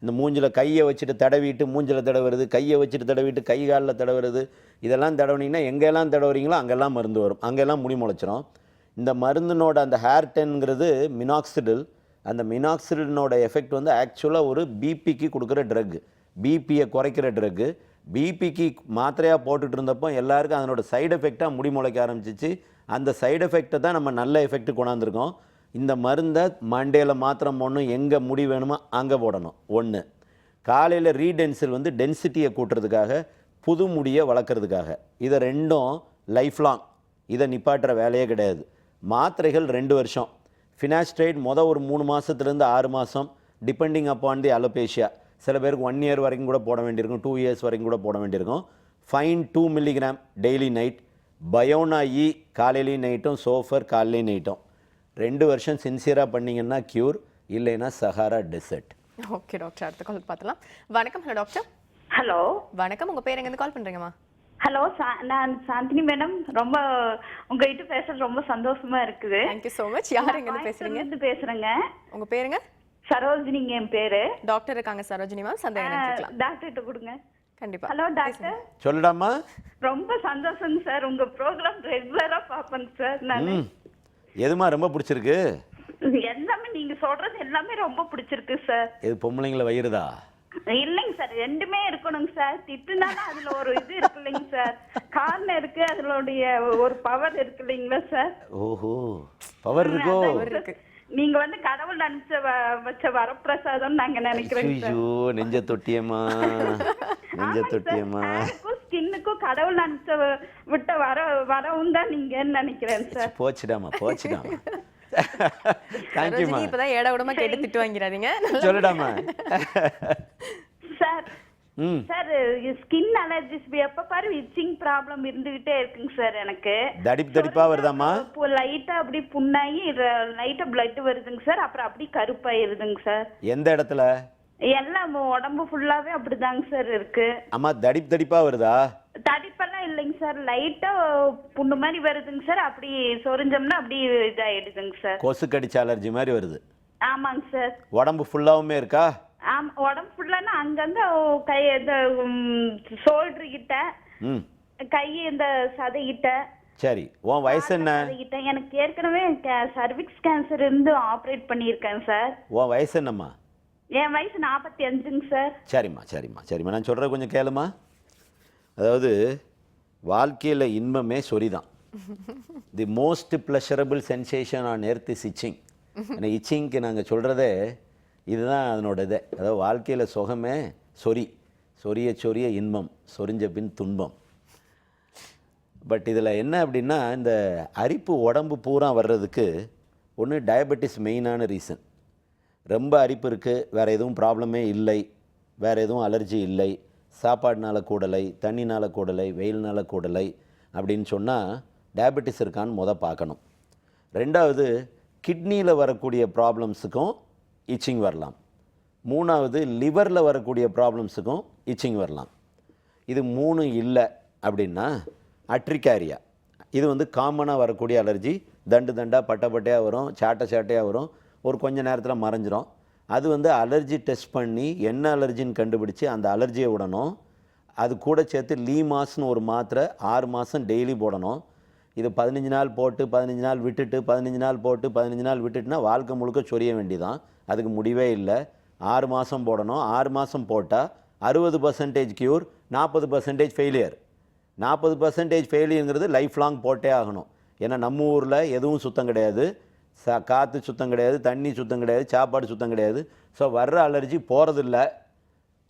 இந்த மூஞ்சில் கையை வச்சுட்டு தடவிட்டு மூஞ்சில் தடவுறது, கையை வச்சுட்டு தடவிட்டு கை காலில் தடவுறது, இதெல்லாம் தடவுனீங்கன்னா எங்கெல்லாம் தடவுறீங்களோ அங்கெல்லாம் மருந்து வரும், அங்கெல்லாம் முடி முளைச்சிரும். இந்த மருந்தினோட அந்த ஹேர் 10ங்கிறது மினாக்சிடில். அந்த மினாக்சிடினோட எஃபெக்ட் வந்து ஆக்சுவலாக ஒரு பிபிக்கு கொடுக்குற ட்ரக், பிபியை குறைக்கிற ட்ரக்கு. பிபிக்கு மாத்திரையாக போட்டுட்டு இருந்தப்போ எல்லாருக்கும் அதனோட சைடு எஃபெக்டாக முடி முளைக்க ஆரம்பிச்சிச்சு. அந்த சைடு எஃபெக்டை தான் நம்ம நல்ல எஃபெக்ட் கொண்டாந்துருக்கோம். இந்த மருந்தை மண்டேல மாத்திரம் போடணும், எங்கே முடி வேணுமோ அங்கே போடணும். ஒன்று. காலையில் ரீடென்சில் வந்து டென்சிட்டியை கூட்டுறதுக்காக, புது முடியை வளர்க்குறதுக்காக. இதை ரெண்டும் லைஃப் லாங், இதை நிப்பாட்டுற வேலையே கிடையாது. மாத்திரைகள் 2 வருஷம். ஃபினாஸ்ட்ரைட் ஒரு 3 மாதத்துலேருந்து 6 மாதம், டிபெண்டிங் அப்பான் தி அலோபேஷியா. சில பேருக்கு 1 இயர் வரைக்கும் கூட போட வேண்டியிருக்கும், 2 இயர்ஸ் வரைக்கும் கூட போட வேண்டியிருக்கும். ஃபைன் 2 மில்லிகிராம் டெய்லி நைட், பயோனா இ காலையிலையும் நைட்டும், சோஃபர் காலையிலையும் நைட்டும். 2 வருஷம் சின்சியராக பண்ணிங்கன்னா க்யூர், இல்லைன்னா சஹாரா டெசர்ட். ஓகே டாக்டர், அடுத்த கால் பார்த்துலாம். வணக்கம். Hello doctor. ஹலோ வணக்கம், உங்கள் பேர் எங்கேருந்து கால் பண்ணுறீங்கம்மா? ஹலோ, நான் சாந்தினி மேடம். ரொம்ப உங்ககிட்ட பேசுறது ரொம்ப சந்தோஷமா இருக்குது. Thank you so much. யார் எங்கேருந்து பேசுறீங்க? பேசுறேங்க. உங்கள் பேருங்க? சரோஜினிங்க என் பேரு. டாக்டர் இருக்காங்க சரோஜினி மேம், சந்தேகம் கேட்கலாம். டாக்டர்கிட்ட கொடுங்க. கண்டிப்பா. Hello doctor. சொல்லலாமா? ரொம்ப சந்தோஷங்க சார், உங்க ப்ரோக்ராம் ரெகுலரா பாப்பேங்க சார். நான் எதுமா ரொம்ப பிடிச்சிருக்கு? எல்லாமே நீங்க சொல்றது எல்லாமே ரொம்ப பிடிச்சிருக்கு சார். எது பொம்பளைங்களை வயிறுதா? இல்லைங்க சார், ரெண்டுமே இருக்கணுங்க சார். திட்டுனாலும் அதுல ஒரு இது இருக்கு இல்லைங்க சார், காரணம் இருக்கு, அதனுடைய ஒரு பவர் இருக்கு இல்லைங்களா சார்? ஓஹோ, பவர் இருக்கோ? நீங்க வந்து கடவுள் அனுப்பிச்ச வச்ச வரப்பிரசாதம் நாங்க நினைக்கிறோம் சார். ஐயோ, நெஞ்ச தொட்டியம்மா, நெஞ்ச தொட்டியம்மா. ஸ்கின்னுக்கும் கடவுள் அனுப்பிச்ச விட்ட வரவும் தான் நீங்க நினைக்கிறேன் சார். போச்சுடாமா. தேங்க்யூமா. இப்பதான் ஏட கூடமா கேட்டு திட்டு வாங்கிறாதீங்க. சொல்லுடாமா. சார் சார், ஸ்கின் அலர்ஜிஸ் எப்ப பாரு இச்சிங் ப்ராப்ளம் இருந்துகிட்டே இருக்குங்க சார். எனக்கு தடிப்பா வருதாமா? லைட்டா அப்படி புண்ணாகி லைட்டா பிளட் வருதுங்க சார். அப்புறம் அப்படி கருப்பாயிருதுங்க சார். எந்த இடத்துல? எல்லாம் உடம்பு ஃபுல்லாவே அப்படிதாங்க சார் இருக்கு. அம்மா, தடிப்பா வருதா? தடிப்பெல்லாம் இல்லைங்க சார், லைட்டா புண்ணு மாதிரி வருதுங்க சார். அப்படி சொரிஞ்சோம்னா அப்படி இதாயிடுதுங்க சார். கொசு கடிச்ச அலர்ஜி மாதிரி வருது? ஆமாங்க சார். உடம்பு ஃபுல்லாவுமே இருக்கா? ஆமா, உடம்பு ஃபுல்லானா அங்கங்க கை, இந்த ஷோல்டர் கிட்ட, கை, இந்த சதை கிட்ட. சரி, உன் வயசு என்ன? எனக்கு ஏற்கனவே சர்விக்ஸ் கேன்சர் இருந்து ஆபரேட் பண்ணியிருக்கேன் சார். உன் வயசு என்னம்மா? என் வயசு 45ங்க சார். சரிம்மா, நான் சொல்கிறேன் கொஞ்சம் கேளுமா. அதாவது வாழ்க்கையில் இன்பமே சொரிதான். The most pleasurable sensation on earth is itching. ஏன்னா இச்சிங்க்கு நாங்கள் சொல்கிறதே இதுதான் அதனோட இது. அதாவது வாழ்க்கையில் சுகமே சொரிய இன்பம், சொரிஞ்ச பின் துன்பம். பட் இதில் என்ன அப்படின்னா, இந்த அரிப்பு உடம்பு பூரா வர்றதுக்கு ஒன்று டயபெட்டிஸ் மெயினான ரீசன். ரொம்ப அரிப்பு இருக்குது, வேறு எதுவும் ப்ராப்ளமே இல்லை, வேறு எதுவும் அலர்ஜி இல்லை, சாப்பாடுனால கூடலை, தண்ணினால் கூடலை, வெயில்னால் கூடலை அப்படின்னு சொன்னால் டயபெட்டிஸ் இருக்கான்னு பார்க்கணும். ரெண்டாவது, கிட்னியில் வரக்கூடிய ப்ராப்ளம்ஸுக்கும் இச்சிங் வரலாம். மூணாவது, லிவரில் வரக்கூடிய ப்ராப்ளம்ஸுக்கும் இச்சிங் வரலாம். இது 3 இல்லை அப்படின்னா அட்ரிகாரியா, இது வந்து காமனாக வரக்கூடிய அலர்ஜி. தண்டாக பட்டையாக வரும், சாட்டையாக வரும், ஒரு கொஞ்ச நேரத்தில் மறைஞ்சிரும். அது வந்து அலர்ஜி டெஸ்ட் பண்ணி என்ன அலர்ஜின்னு கண்டுபிடிச்சி அந்த அலர்ஜியை விடணும். அது கூட சேர்த்து லீமாஸ்னு ஒரு மாத்திரை 6 மாதம் டெய்லி போடணும். இது 15 நாள் போட்டு 15 நாள் விட்டுட்டு 15 நாள் போட்டு 15 நாள் விட்டுட்டுனா வாழ்க்கை முழுக்க சொரிய வேண்டிதான். அதுக்கு முடிவே இல்லை. 6 மாதம் போடணும். 6 மாதம் போட்டால் 60% க்யூர், 40% ஃபெயிலியர். 40% ஃபெயிலியருங்கிறது லைஃப் லாங் போட்டே ஆகணும். ஏன்னா நம்ம ஊரில் எதுவும் சுத்தம் கிடையாது, காற்று சுத்தம் கிடையாது, தண்ணி சுத்தம் கிடையாது, சாப்பாடு சுத்தம் கிடையாது. ஸோ வர்ற அலர்ஜி போகிறதில்ல.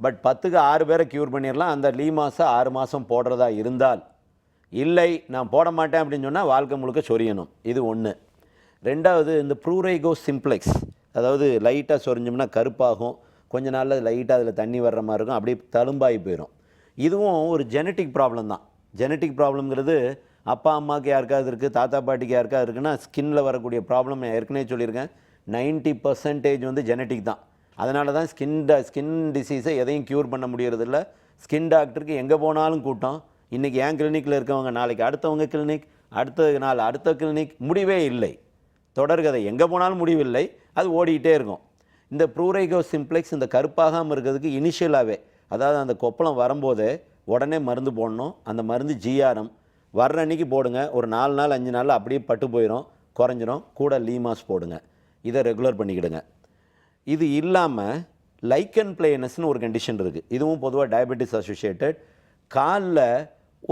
பட் 10க்கு 6 பேரை க்யூர் பண்ணிடலாம் அந்த லீமாஸை 6 மாதம் போடுறதா இருந்தால். இல்லை நான் போட மாட்டேன் அப்படின்னு சொன்னால் வாழ்க்கை முழுக்க சொரியணும். இது ஒன்று. ரெண்டாவது, இந்த ப்ரூரைகோ சிம்ப்ளெக்ஸ், அதாவது லைட்டாக சொரிஞ்சோம்னா கருப்பாகும், கொஞ்ச நாளில் லைட்டாக அதில் தண்ணி வர்ற மாதிரி இருக்கும், அப்படியே தழும்பாகி போயிடும். இதுவும் ஒரு ஜெனட்டிக் ப்ராப்ளம் தான். ஜெனட்டிக் ப்ராப்ளம்ங்கிறது அப்பா அம்மாவுக்கு யாருக்காவது இருக்குது, தாத்தா பாட்டிக்கு யாருக்காவது இருக்குன்னா ஸ்கின்னில் வரக்கூடிய ப்ராப்ளம் ஏற்கனவே சொல்லியிருக்கேன், 90% வந்து ஜெனட்டிக் தான். அதனால தான் ஸ்கின் டிசீஸை எதையும் க்யூர் பண்ண முடியறதில்ல. ஸ்கின் டாக்டருக்கு எங்கே போனாலும் கூட்டம். இன்றைக்கி என் கிளினிக்கில் இருக்கவங்க நாளைக்கு அடுத்தவங்க கிளினிக், அடுத்த நாள் அடுத்த கிளினிக், முடிவே இல்லை. தொடர்கதை, எங்கே போனாலும் முடிவில்லை, அது ஓடிக்கிட்டே இருக்கும். இந்த ப்ரூரைகோ சிம்ப்ளெக்ஸ் இந்த கருப்பாகாமல் இருக்கிறதுக்கு இனிஷியலாகவே, அதாவது அந்த கொப்பளம் வரும்போதே உடனே மருந்து போடணும். அந்த மருந்து ஜிஆர்எம் வர்ற அன்றைக்கி போடுங்க. ஒரு 4 நாள் 5 நாளில் அப்படியே பட்டு போயிடும், குறைஞ்சிரும். கூட லீமாஸ் போடுங்க. இதை ரெகுலர் பண்ணிக்கிடுங்க. இது இல்லாமல் லைக்கன் பிளேனஸ்னு ஒரு கண்டிஷன் இருக்குது. இதுவும் பொதுவாக டயபெட்டிஸ் அசோசியேட்டட். காலில்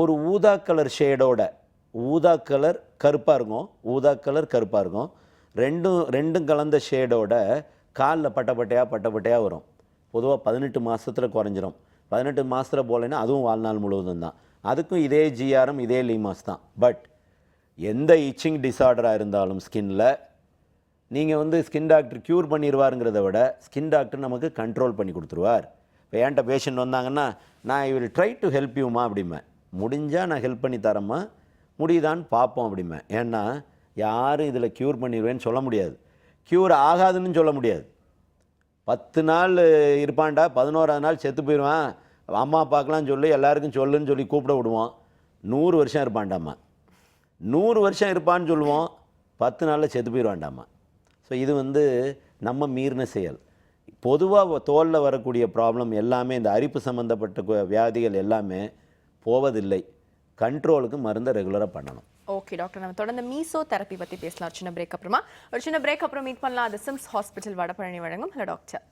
ஒரு ஊதா கலர் ஷேடோட, ஊதா கலர் கருப்பாக இருக்கும், ரெண்டும் கலந்த ஷேடோட காலில் பட்டப்பட்டையாக வரும். பொதுவாக 18 மாதத்தில் குறைஞ்சிரும். 18 மாதத்தில் போகலைன்னா அதுவும் வாழ்நாள் முழுவதும் தான். அதுக்கும் இதே ஜிஆர்எம், இதே லீமாஸ் தான். பட் எந்த இச்சிங் டிஸார்டராக இருந்தாலும் ஸ்கின்னில் நீங்கள் வந்து ஸ்கின் டாக்டர் க்யூர் பண்ணிடுவாருங்கிறத விட ஸ்கின் டாக்டர் நமக்கு கண்ட்ரோல் பண்ணி கொடுத்துருவார். இப்போ என்கிட்ட பேஷண்ட் வந்தாங்கன்னா, நான் I will try to help யூமா அப்படிம்பேன். முடிஞ்சால் நான் ஹெல்ப் பண்ணி தரேம்மா, முடியுதான்னு பார்ப்போம் அப்படிம்பேன். ஏன்னா யாரும் இதில் க்யூர் பண்ணிடுவேன்னு சொல்ல முடியாது, க்யூர் ஆகாதுன்னு சொல்ல முடியாது. 10 நாள் இருப்பான்டா, 11ஆவது நாள் செத்து போயிடுவான், அம்மா அப்பாக்கெலாம் சொல்லி எல்லாருக்கும் சொல்லுன்னு சொல்லி கூப்பிட விடுவோம். 100 வருஷம் இருப்பான்டாம்மா, 100 வருஷம் இருப்பான்னு சொல்லுவோம், 10 நாளில் செத்து போயிடுவான்டாம்மா. ஸோ இது வந்து நம்ம மீறின செயல். பொதுவாக தோலில் வரக்கூடிய ப்ராப்ளம் எல்லாமே, இந்த அரிப்பு சம்மந்தப்பட்ட வியாதிகள் எல்லாமே போவதில்லை. கண்ட்ரோலுக்கு மருந்தை ரெகுலராக பண்ணணும். ஓகே டாக்டர், நம்ம தொடர்ந்து மீசோ தெரப்பி பற்றி பேசலாம். ஒரு சின்ன பிரேக் அப்புறமா. ஒரு சின்ன பிரேக் அப்புறம் மீட் பண்ணலாம். அது சிம்ஸ் ஹாஸ்பிட்டல் வடபழனி வழங்கும் ஹலோ டாக்டர்.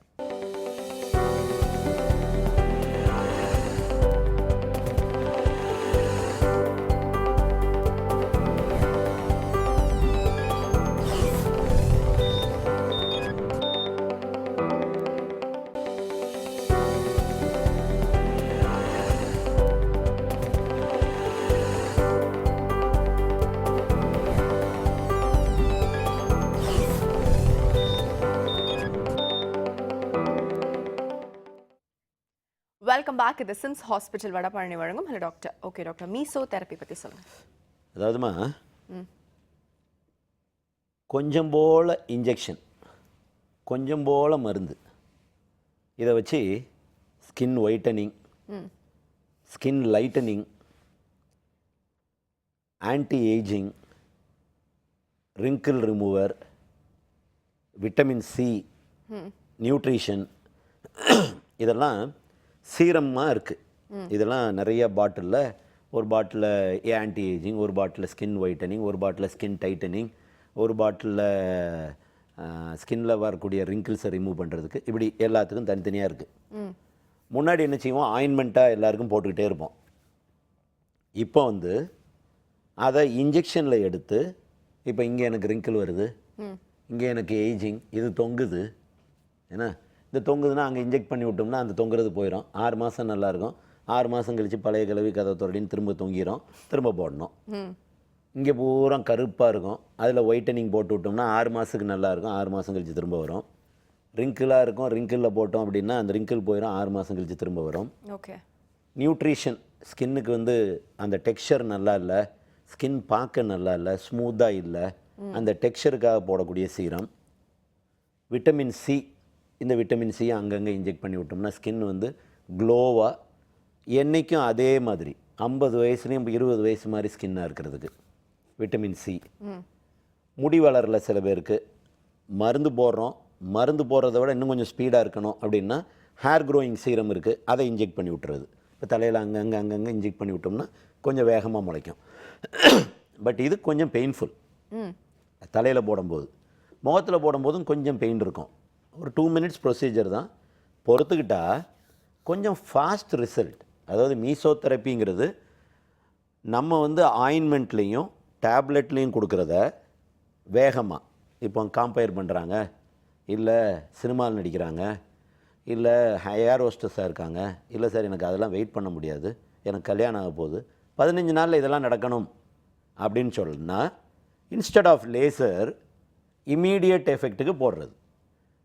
Welcome back. இது சிம்ஸ் ஹாஸ்பிட்டல் வடபழனி வழங்கும் hello doctor. Okay doctor, meso therapy பற்றி சொல்லுங்கள். அதாவதுமா, கொஞ்சம் போல் இன்ஜெக்ஷன், கொஞ்சம் போல் மருந்து, இதை வச்சு skin whitening, skin lightening, anti ageing, wrinkle remover, vitamin C, nutrition, இதெல்லாம் சீரமாக இருக்குது. இதெல்லாம் நிறைய பாட்டிலில், ஒரு பாட்டிலில் ஆன்டி ஏஜிங், ஒரு பாட்டிலில் ஸ்கின் ஒயிட்டனிங், ஒரு பாட்டிலில் ஸ்கின் டைட்டனிங், ஒரு பாட்டிலில் ஸ்கின்னில் வரக்கூடிய ரிங்கிள்ஸை ரிமூவ் பண்ணுறதுக்கு, இப்படி எல்லாத்துக்கும் தனித்தனியாக இருக்குது. முன்னாடி என்ன செய்வோம், ஆயின்மெண்ட்டாக எல்லாருக்கும் போட்டுக்கிட்டே இருப்போம். இப்போ வந்து அதை இன்ஜெக்ஷனில் எடுத்து, இப்போ இங்கே எனக்கு ரிங்கிள் வருது, இங்கே எனக்கு ஏஜிங், இது தொங்குது, ஏன்னா இந்த தொங்குதுன்னா அங்கே இன்ஜெக்ட் பண்ணி விட்டோம்னா அந்த தொங்குறது போயிடும். 6 மாதம் நல்லாயிருக்கும், 6 மாதம் கழித்து பழைய கிளவி கதை தொடரின்னு திரும்ப தொங்கிடும், திரும்ப போடணும். இங்கே பூரா கருப்பாக இருக்கும், அதில் ஒயிட்டனிங் போட்டு விட்டோம்னா 6 மாதத்துக்கு நல்லாயிருக்கும், 6 மாதம் கழித்து திரும்ப வரும். ரிங்கிளாக இருக்கும், ரிங்கிளில் போட்டோம் அப்படின்னா அந்த ரிங்கிள் போயிடும், 6 மாதம் கழித்து திரும்ப வரும். ஓகே. நியூட்ரிஷன், ஸ்கின்னுக்கு வந்து அந்த டெக்ஸ்சர் நல்லா இல்லை, ஸ்கின் பார்க்க நல்லா இல்லை, ஸ்மூத்தாக இல்லை, அந்த டெக்ஸ்சருக்காக போடக்கூடிய சீரம். விட்டமின் சி, இந்த விட்டமின் சியை அங்கங்கே இன்ஜெக்ட் பண்ணி விட்டோம்னா ஸ்கின் வந்து க்ளோவாக, என்றைக்கும் அதே மாதிரி 50 வயசுலேயும் 20 வயசு மாதிரி ஸ்கின்னாக இருக்கிறதுக்கு விட்டமின் சி. முடி வளரல சில பேருக்கு, மருந்து போடுறோம், மருந்து போடுறத விட இன்னும் கொஞ்சம் ஸ்பீடாக இருக்கணும் அப்படின்னா ஹேர் க்ரோயிங் சீரம் இருக்குது, அதை இன்ஜெக்ட் பண்ணி விட்டுறது. இப்போ தலையில் அங்கங்கே இன்ஜெக்ட் பண்ணி விட்டோம்னா கொஞ்சம் வேகமாக முளைக்கும். பட் இது கொஞ்சம் பெயின்ஃபுல். தலையில் போடும்போது, முகத்தில் போடும்போதும் கொஞ்சம் பெயின் இருக்கும். ஒரு 2 மினிட்ஸ் ப்ரொசீஜர் தான், பொறுத்துக்கிட்டால் கொஞ்சம் ஃபாஸ்ட் ரிசல்ட். அதாவது மீசோ தெரப்பிங்கிறது நம்ம வந்து ஆயின்மெண்ட்லேயும் டேப்லெட்லேயும் கொடுக்குறத வேகமாக, இப்போ கம்பேர் பண்ணுறாங்க, இல்லை சினிமாவில் நடிக்கிறாங்க, இல்லை ஏர் ஹோஸ்டஸாக இருக்காங்க, இல்லை சார் எனக்கு அதெல்லாம் வெயிட் பண்ண முடியாது, எனக்கு கல்யாணம் ஆக போகுது, 15 நாளில் இதெல்லாம் நடக்கணும் அப்படின்னு சொன்னால், இன்ஸ்டெட் ஆஃப் லேசர் இமீடியட் எஃபெக்ட்டுக்கு போடுறது.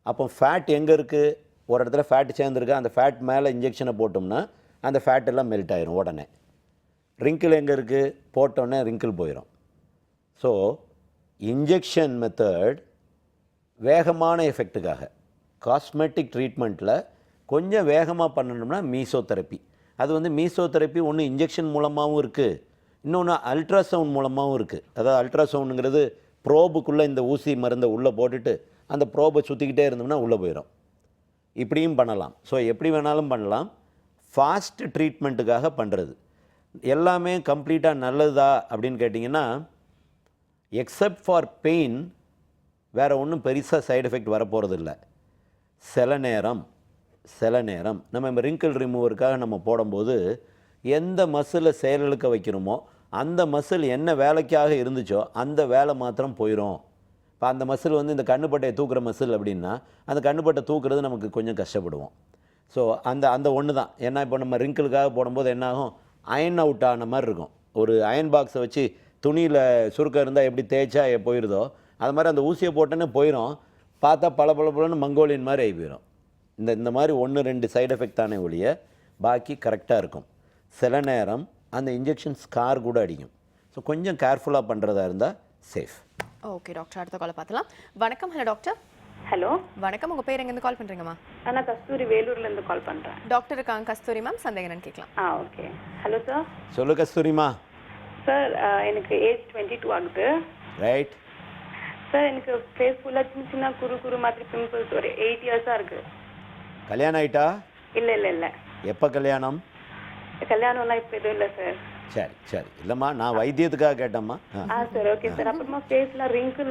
அப்போ ஃபேட் எங்கே இருக்குது, ஒரு இடத்துல ஃபேட் சேர்ந்துருக்கு, அந்த ஃபேட் மேலே இன்ஜெக்ஷனை போட்டோம்னா அந்த ஃபேட் எல்லாம் மெல்ட் ஆயிரும் உடனே. ரிங்கிள் எங்கே இருக்குது, போட்டோன்னே ரிங்கிள் போயிடும். ஸோ இன்ஜெக்ஷன் மெத்தட் வேகமான எஃபெக்ட்டுக்காக, காஸ்மெட்டிக் ட்ரீட்மெண்ட்டில் கொஞ்சம் வேகமாக பண்ணணும்னா மீசோதெரப்பி. அது வந்து மீசோதெரப்பி ஒன்று இன்ஜெக்ஷன் மூலமாகவும் இருக்குது, இன்னொன்று அல்ட்ராசவுண்ட் மூலமாகவும் இருக்குது. அதாவது அல்ட்ராசவுண்டுங்கிறது ப்ரோபுக்குள்ளே இந்த ஊசி மருந்தை உள்ளே போட்டுட்டு அந்த ப்ரோபை சுற்றிக்கிட்டே இருந்தோம்னா உள்ளே போயிடும். இப்படியும் பண்ணலாம். ஸோ எப்படி வேணாலும் பண்ணலாம். ஃபாஸ்ட் ட்ரீட்மெண்ட்டுக்காக பண்ணுறது எல்லாமே கம்ப்ளீட்டாக நல்லதா அப்படின்னு கேட்டிங்கன்னா, எக்ஸப்ட் ஃபார் பெயின் வேறு ஒன்றும் பெருசாக சைடு எஃபெக்ட் வரப்போகிறது இல்லை. சில நேரம் நம்ம ரிங்கிள் ரிமூவருக்காக நம்ம போடும்போது எந்த மசிலை செயலிழக்க வைக்கிறோமோ அந்த மசில் என்ன வேலைக்காக இருந்துச்சோ அந்த வேலை மாத்திரம் போயிடும். இப்போ அந்த மசில் வந்து இந்த கண்ணுப்பட்டையை தூக்குற மசில் அப்படின்னா அந்த கண்ணுப்பட்டை தூக்குறது நமக்கு கொஞ்சம் கஷ்டப்படுவோம். ஸோ அந்த ஒன்று தான். ஏன்னா இப்போ நம்ம ரிங்கிளுக்காக போடும்போது என்னாகும், அயன் அவுட் ஆன மாதிரி இருக்கும். ஒரு அயன் பாக்ஸை வச்சு துணியில் சுருக்கம் இருந்தால் எப்படி தேய்ச்சா போயிடுதோ அது மாதிரி அந்த ஊசியை போட்டோன்னே போயிடும். பார்த்தா பளபளன்னு மங்கோலியன் மாதிரி ஆகி போயிடும். இந்த மாதிரி 1-2 சைடு எஃபெக்ட் தானே ஒழிய பாக்கி கரெக்டாக இருக்கும். சில நேரம் அந்த இன்ஜெக்ஷன் ஸ்கார் கூட அடிக்கும். ஸோ கொஞ்சம் கேர்ஃபுல்லாக பண்ணுறதா இருந்தால் சேஃப். ஓகே டாக்டர், அடுத்த காலை பார்க்கலாம். வணக்கம். Hello doctor. ஹலோ வணக்கம், உங்கள் பேர் எங்கேருந்து கால் பண்ணுறீங்கம்மா? நான் கஸ்தூரி வேலூர்லேருந்து கால் பண்ணுறேன். டாக்டர் இருக்காங்க கஸ்தூரி மேம், சந்தேகம் என்னன்னு கேட்கலாம். ஓகே. Hello sir. சொல்லு கஸ்தூரிமா. சார் எனக்கு ஏஜ் 22 ஆகுது. ரைட். சார் எனக்கு ஃபேஸ் ஃபுல்லாக சின்ன குறு மாதிரி பிம்பிள்ஸ் ஒரு 8 இயர்ஸாக இருக்குது. கல்யாணம் ஆயிட்டா? இல்லை. எப்போ கல்யாணம்? கல்யாணம்லாம் இப்போ எதுவும் இல்லை சார். சரி இல்லைம்மா, நான் வைத்தியத்துக்காக கேட்டேம்மா. Sir okay sir. அப்புறமா ஃபேஸ்லாம் ரிங்கிள்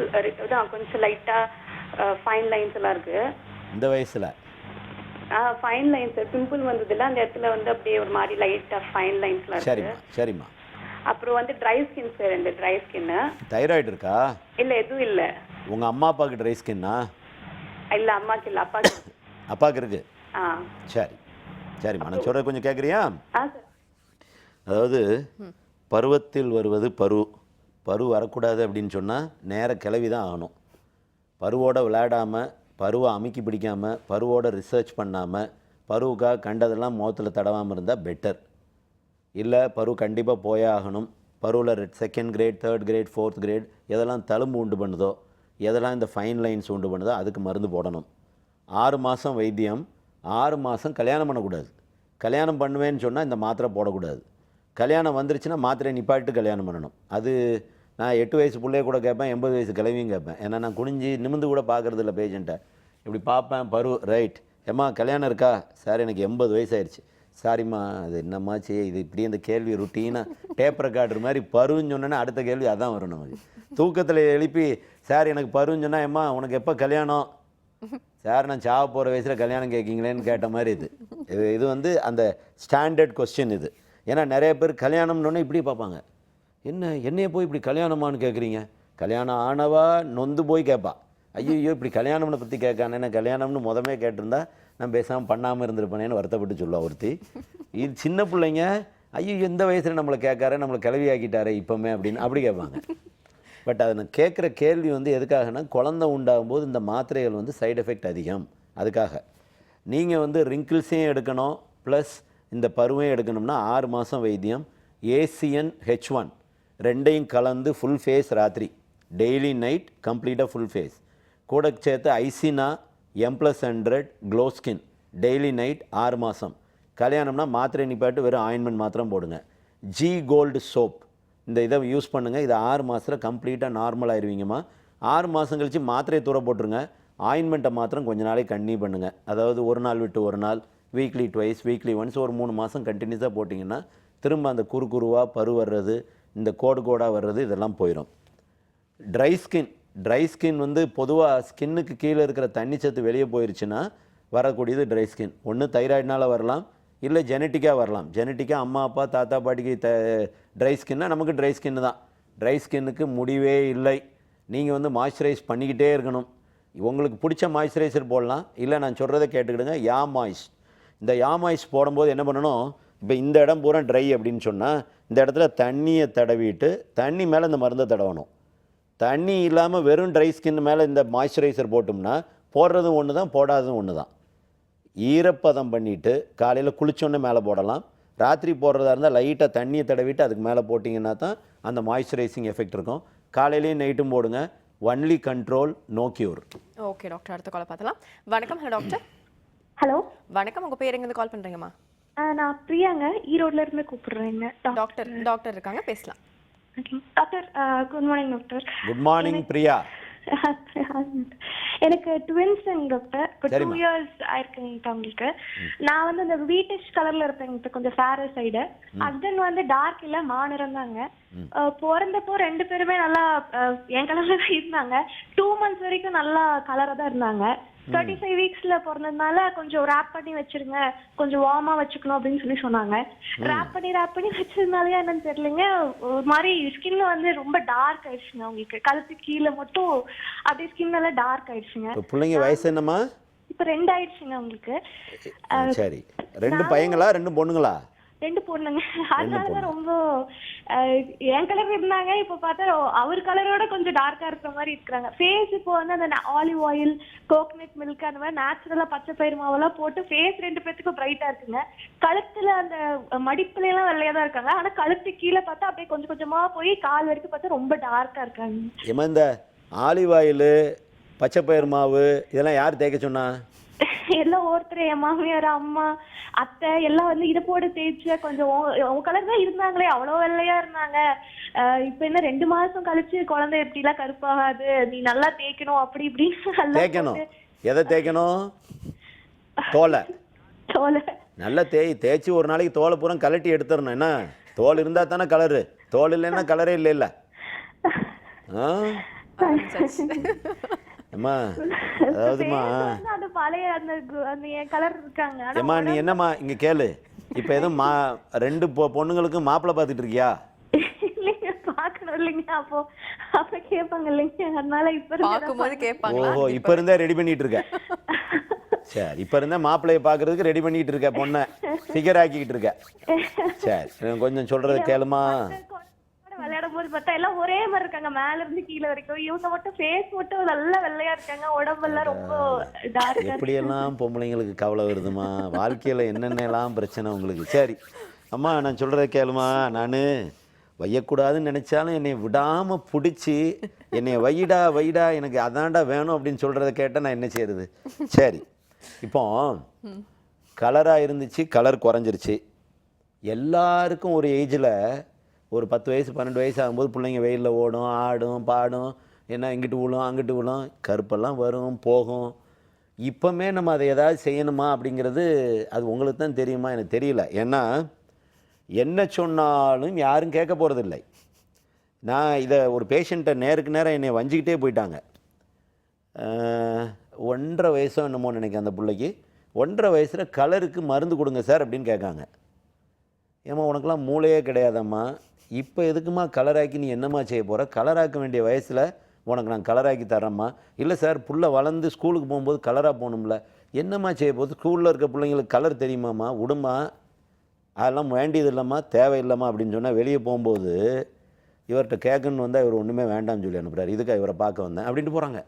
தான் கொஞ்சம் லைட்டாக ஃபைன் லைன்ஸ் எல்லாம் இருக்குது. இந்த வயசில்? Fine lines sir. பிம்பிள் வந்ததில்ல, அந்த இடத்துல வந்து அப்படியே ஒரு மாதிரி லைட்டாக ஃபைன் லைன்ஸ்லாம் இருக்குது. சரிம்மா. அப்புறம் வந்து ட்ரை ஸ்கின் சார். இந்த ட்ரை ஸ்கின்னு. தைராய்டு இருக்கா? இல்லை எதுவும் இல்லை. உங்கள் அம்மா அப்பாவுக்கு ட்ரை ஸ்கின்னா? இல்லை அம்மாக்கு இல்லை, அப்பாவுக்கு. அப்பாவுக்கு இருக்கு? சரிம்மா, நான் சொல்கிறது கொஞ்சம் கேட்குறியா? சார். அதாவது பருவத்தில் வருவது பரு வரக்கூடாது அப்படின்னு சொன்னால் நேர கிளவி தான் ஆகணும். பருவோட விளையாடாமல், பருவை அமுக்கி பிடிக்காமல், பருவோட ரிசர்ச் பண்ணாமல், பருவுக்காக கண்டதெல்லாம் முகத்தில் தடவாமல் இருந்தால் பெட்டர். இல்லை பரு கண்டிப்பாக போயே ஆகணும். பருவில் 2nd great 3rd great 4th great எதெல்லாம் தழும்பு உண்டு பண்ணுதோ, எதெல்லாம் இந்த ஃபைன் லைன்ஸ் உண்டு பண்ணுதோ அதுக்கு மருந்து போடணும். 6 மாதம் வைத்தியம். 6 மாதம் கல்யாணம் பண்ணக்கூடாது. கல்யாணம் பண்ணுவேன்னு சொன்னால் இந்த மாத்திரை போடக்கூடாது. கல்யாணம் வந்துருச்சுன்னா மாத்திரை நிப்பாட்டு கல்யாணம் பண்ணணும். அது நான் 8 வயசு பிள்ளைய கூட கேட்பேன், 80 வயசு கிளவியும் கேட்பேன். ஏன்னா நான் குனிஞ்சு நிமிந்து கூட பார்க்குறது இல்லை பேஷண்ட்டை. இப்படி பார்ப்பேன், பரு ரைட், ஏம்மா கல்யாணம் இருக்கா? சார் எனக்கு 80 வயசு ஆயிடுச்சு. சாரிம்மா, அது என்னம்மாச்சு இது இப்படி அந்த கேள்வி ருட்டீனாக டேப் ரெக்கார்டர் மாதிரி பருன்னு சொன்னோன்னா அடுத்த கேள்வி அதான் வரும் நமக்கு. தூக்கத்தில் எழுப்பி சார் எனக்கு பருன்னு சொன்னால், ஏம்மா உனக்கு எப்போ கல்யாணம்? சார் நான் சாவ போகிற வயசில் கல்யாணம் கேட்கிங்களேன்னு கேட்ட மாதிரி இது வந்து அந்த ஸ்டாண்டர்ட் கொஸ்டின் இது. ஏன்னா நிறைய பேர் கல்யாணம்னு இப்படி பார்ப்பாங்க, என்னைய போய் இப்படி கல்யாணமானு கேட்குறீங்க? கல்யாணம் ஆனவா நொந்து போய் கேட்பா, ஐயோ இப்படி கல்யாணம்னு பற்றி கேட்கானே, கல்யாணம்னு முதமே கேட்டிருந்தா நான் பேசாமல் பண்ணாமல் இருந்திருப்பேனேன்னு வருத்தப்பட்டு சொல்லுவா ஒருத்தி. இது சின்ன பிள்ளைங்க, ஐயோ எந்த வயசில் நம்மளை கேட்காரு, நம்மளை கிளவி ஆக்கிட்டாரே இப்போமே அப்படின்னு அப்படி கேட்பாங்க. பட் அதை நான் கேட்குற கேள்வி வந்து எதுக்காகனா, குழந்தை உண்டாகும்போது இந்த மாத்திரைகள் வந்து சைடு எஃபெக்ட் அதிகம். அதுக்காக நீங்கள் வந்து ரிங்கிள்ஸையும் எடுக்கணும், ப்ளஸ் இந்த பருவையும் எடுக்கணும்னா 6 மாதம் வைத்தியம். ACN H1 ரெண்டையும் கலந்து ஃபுல் ஃபேஸ் ராத்திரி, டெய்லி நைட் கம்ப்ளீட்டாக ஃபுல் ஃபேஸ். கூட சேர்த்து ஐசினா M+100 glow skin daily night 6 மாதம். கல்யாணம்னா மாத்திரை நிப்பாட்டு வெறும் ஆயின்மெண்ட் மாத்திரம் போடுங்க. G கோல்டு சோப் இந்த இதை யூஸ் பண்ணுங்கள். இது 6 மாதத்தில் கம்ப்ளீட்டாக நார்மல் ஆயிடுவீங்கம்மா. 6 மாதம் கழித்து மாத்திரையை தூர போட்டுருங்க. ஆயின்மெண்ட்டை மாத்திரம் கொஞ்ச நாளைக்கு கண்டினியூ பண்ணுங்கள். அதாவது ஒரு நாள் விட்டு ஒரு நாள், வீக்லி ட்வைஸ், வீக்லி ஒன்ஸ் ஒரு 3 மாதம் கண்டினியூஸாக போட்டிங்கன்னா திரும்ப அந்த குறுவாக பரு வர்றது, இந்த கோடாக வர்றது இதெல்லாம் போயிடும். ட்ரை ஸ்கின் வந்து பொதுவாக ஸ்கின்னுக்கு கீழே இருக்கிற தண்ணி சத்து வெளியே போயிடுச்சுன்னா வரக்கூடியது ட்ரை ஸ்கின். ஒன்று தைராய்டுனால் வரலாம், இல்லை ஜெனட்டிக்காக வரலாம். ஜெனட்டிக்காக அம்மா அப்பா தாத்தா பாட்டிக்கு ட்ரை ஸ்கின்னா நமக்கு ட்ரை ஸ்கின்னு தான். ட்ரை ஸ்கின்னுக்கு முடிவே இல்லை. நீங்கள் வந்து மாய்ஸ்சரைஸ் பண்ணிக்கிட்டே இருக்கணும். உங்களுக்கு பிடிச்ச மாய்ஸ்சரைசர் போடலாம், இல்லை நான் சொல்கிறத கேட்டுக்கிடுங்க, மாய்ஸ். இந்த மாய்ஸ் போடும்போது என்ன பண்ணணும், இப்போ இந்த இடம் பூரா ட்ரை அப்படின்னு சொன்னால் இந்த இடத்துல தண்ணியை தடவிட்டு தண்ணி மேலே இந்த மருந்தை தடவணும். தண்ணி இல்லாமல் வெறும் ட்ரை ஸ்கின் மேலே இந்த மாய்ஸ்சரைசர் போட்டோம்னா போடுறதும் ஒன்று தான், போடாததும் ஒன்று தான். ஈரப்பதம் பண்ணிவிட்டு காலையில் குளிச்சோன்னே மேலே போடலாம். ராத்திரி போடுறதா இருந்தால் லைட்டாக தண்ணியை தடவிட்டு அதுக்கு மேலே போட்டிங்கன்னா தான் அந்த மாய்ஸ்சரைசிங் எஃபெக்ட் இருக்கும். காலையிலேயும் நைட்டும் போடுங்க. Only control, no cure. Okay doctor, அடுத்த காலை பார்த்தலாம். வணக்கம். Hello doctor. ஹலோ வணக்கம். உங்கள் பேர் எங்கேருந்து கால் பண்ணுறீங்கம்மா? நான் பிரியாங்க, ஈரோட்ல இருந்து கூப்பிடுறேங்க. டாக்டர் இருக்காங்க, பேசலாம். Doctor good morning doctor. Good morning Priya. எனக்கு ட்வின்ஸுங்க டாக்டர். இப்போ 2 சரிம்மா. இயர்ஸ் ஆயிருக்குங்க அவங்களுக்கு. நான் வந்து இந்த வீட்டிஷ் கலர்ல இருப்பேங்க, கொஞ்சம் ஃபேரர் சைடு. ஹஸ்பண்ட் வந்து டார்க் இல்ல மாநிறம் தாங்க. பிறந்தப்போ 2 பேருமே நல்லா என் கலர்ல தான் இருந்தாங்க. 2 months வரைக்கும் நல்லா கலரா தான் இருந்தாங்க. 35 வீக்ஸ்ல பிறந்ததுனால கொஞ்சம் ரேப் பண்ணி வச்சிருங்க, கொஞ்சம் வார்மா வச்சுக்கணும் அப்படின்னு சொன்னாங்க. ரேப் பண்ணி வச்சதுனாலயா என்னன்னு தெரியலங்க, ஒரு மாதிரி ஸ்கின் வந்து ரொம்ப டார்க் ஆயிடுச்சுங்க அவங்களுக்கு. கழுத்து கீழே மட்டும் அப்படியே ஸ்கின் எல்லாம் டார்க் ஆயிடுச்சுங்க. இப்போ பிள்ளைங்க வயசு என்னம்மா? இப்ப 2 ஆயிடுச்சுங்க அவங்களுக்கு. சரி, 2 பையங்களா 2 பொண்ணுங்களா? 2 பொண்ணுங்க. அதனாலதான் ரொம்ப என் கலர் இருந்தாங்க. இப்ப பார்த்தா அவர் கலரோட கொஞ்சம் டார்க்கா இருக்கிற மாதிரி இருக்கிறாங்க. ஃபேஸ் இப்போ வந்து அந்த ஆலிவ் ஆயில், கோகனட் மில்க் அந்த மாதிரி நேச்சுரலா பச்சை பயிர் மாவெல்லாம் போட்டு ஃபேஸ் 2 பேத்துக்கும் பிரைட்டா இருக்குங்க. கழுத்துல அந்த மடிப்புல எல்லாம் வெள்ளையா தான் இருக்காங்க. ஆனா கழுத்து கீழே பார்த்தா அப்படியே கொஞ்சம் கொஞ்சமா போய் கால் வரைக்கும் பார்த்தா ரொம்ப டார்க்கா இருக்காங்க. ஏமா இந்த ஆலிவ் ஆயில், பச்சை பயிர் மாவு இதெல்லாம் யார் தேய்க்க சொன்னா? எல்லாம் ஒருத்தர், என் மாமியார், அம்மா, அத்தை எல்லாம் வந்து இதை போட்டு தேய்ச்ச கொஞ்சம் உன் கலர் தான் இருந்தாங்களே, அவ்வளோ வெள்ளையா இருந்தாங்க. இப்ப என்ன 2 மாசம் கழிச்சு குழந்தை எப்படி எல்லாம் கருப்பாகாது, நீ நல்லா தேய்க்கணும் அப்படி இப்படின்னு தேய்க்கணும். எதை தேய்க்கணும்? தோலை. நல்லா தேய்ச்சி ஒரு நாளைக்கு தோலை பூரா கலட்டி எடுத்துடணும். என்ன, தோல் இருந்தா தானே கலரு, தோல் இல்லைன்னா கலரே இல்லை. அம்மா அதாவதுமா, அந்த பழைய அந்த என் கலர் இருக்காங்க. ஏம்மா நீ என்னம்மா இங்க கேளு, இப்போ எதுவும் 2 பொண்ணுங்களுக்கு மாப்பிள்ளை பார்த்துட்டு இருக்கியா? இல்லைங்க, பார்க்கணும் இல்லைங்க. அப்ப கேட்பாங்க இல்லைங்க, அதனால இப்ப பார்க்கும்போது கேட்பாங்க. ஓஹோ, இப்போ இருந்தே ரெடி பண்ணிட்டு இருக்க. சரி, இப்போ இருந்தே மாப்பிள்ளையை பார்க்கறதுக்கு ரெடி பண்ணிட்டு இருக்க, பொண்ணை ஃபிகர் ஆக்கிக்கிட்டு இருக்க. சரி, கொஞ்சம் சொல்றது கேளுமா. விளையாடும் போது பார்த்தா எல்லாம் ஒரே மாதிரி இருக்காங்க, மேல இருந்து கீழே வரைக்கும். இவங்க மட்டும் ஃபேஸ் மட்டும் நல்லா வெள்ளையா இருக்காங்க, உடம்பெல்லாம் ரொம்ப டார்க்கா. எப்படியெல்லாம் பொம்பளைங்களுக்கு கவலை வருதுமா, வாழ்க்கையில என்னென்னலாம் பிரச்சனை உங்களுக்கு. சரி அம்மா, நான் சொல்றத கேளுமா. நான் வையக்கூடாதுன்னு நினைச்சாலும் என்னை விடாம பிடிச்சி என்னை வைடா எனக்கு அதான்டா வேணும் அப்படின்னு சொல்றத கேட்டால் நான் என்ன செய்யறது? சரி, இப்போ கலராக இருந்துச்சு, கலர் குறைஞ்சிருச்சு. எல்லாருக்கும் ஒரு ஏஜில் ஒரு 10 வயசு 12 வயசு ஆகும்போது பிள்ளைங்க வெயிலில் ஓடும், ஆடும், பாடும், என்ன இங்கிட்டு விழும் அங்கிட்டு விழும், கருப்பெல்லாம் வரும் போகும். இப்போமே நம்ம அதை ஏதாவது செய்யணுமா அப்படிங்கிறது அது உங்களுக்கு தான் தெரியுமா? எனக்கு தெரியல. ஏன்னா என்ன சொன்னாலும் யாரும் கேட்க போகிறதில்லை. நான் இதை ஒரு பேஷண்ட்டை நேருக்கு நேரம் என்னை வஞ்சிக்கிட்டே போயிட்டாங்க. 1.5 வயசோ என்னமோ நினைக்கிறேன் அந்த பிள்ளைக்கு. 1.5 வயசில் கலருக்கு மருந்து கொடுங்க சார் அப்படின்னு கேட்காங்க. ஏம்மா உனக்கெல்லாம் மூளையே கிடையாதம்மா, இப்போ எதுக்குமா கலராக்கி நீ என்னம்மா செய்ய போகிற? கலராக்க வேண்டிய வயசில் உனக்கு நான் கலராக்கி தரேம்மா. இல்லை சார், புள்ள வளர்ந்து ஸ்கூலுக்கு போகும்போது கலராக போகணும்ல, என்னம்மா செய்ய போகுது? ஸ்கூலில் இருக்க பிள்ளைங்களுக்கு கலர் தெரியுமாம்மா, விடுமா, அதெல்லாம் வேண்டியது இல்லைம்மா, தேவையில்லைம்மா அப்படின்னு சொன்னால் வெளியே போகும்போது இவர்கிட்ட கேட்கணுன்னு வந்தால் இவர் ஒன்றுமே வேண்டாம்னு சொல்லி அனுப்புகிறார். இதுக்காக இவரை பார்க்க வந்தேன் அப்படின்ட்டு போகிறாங்க.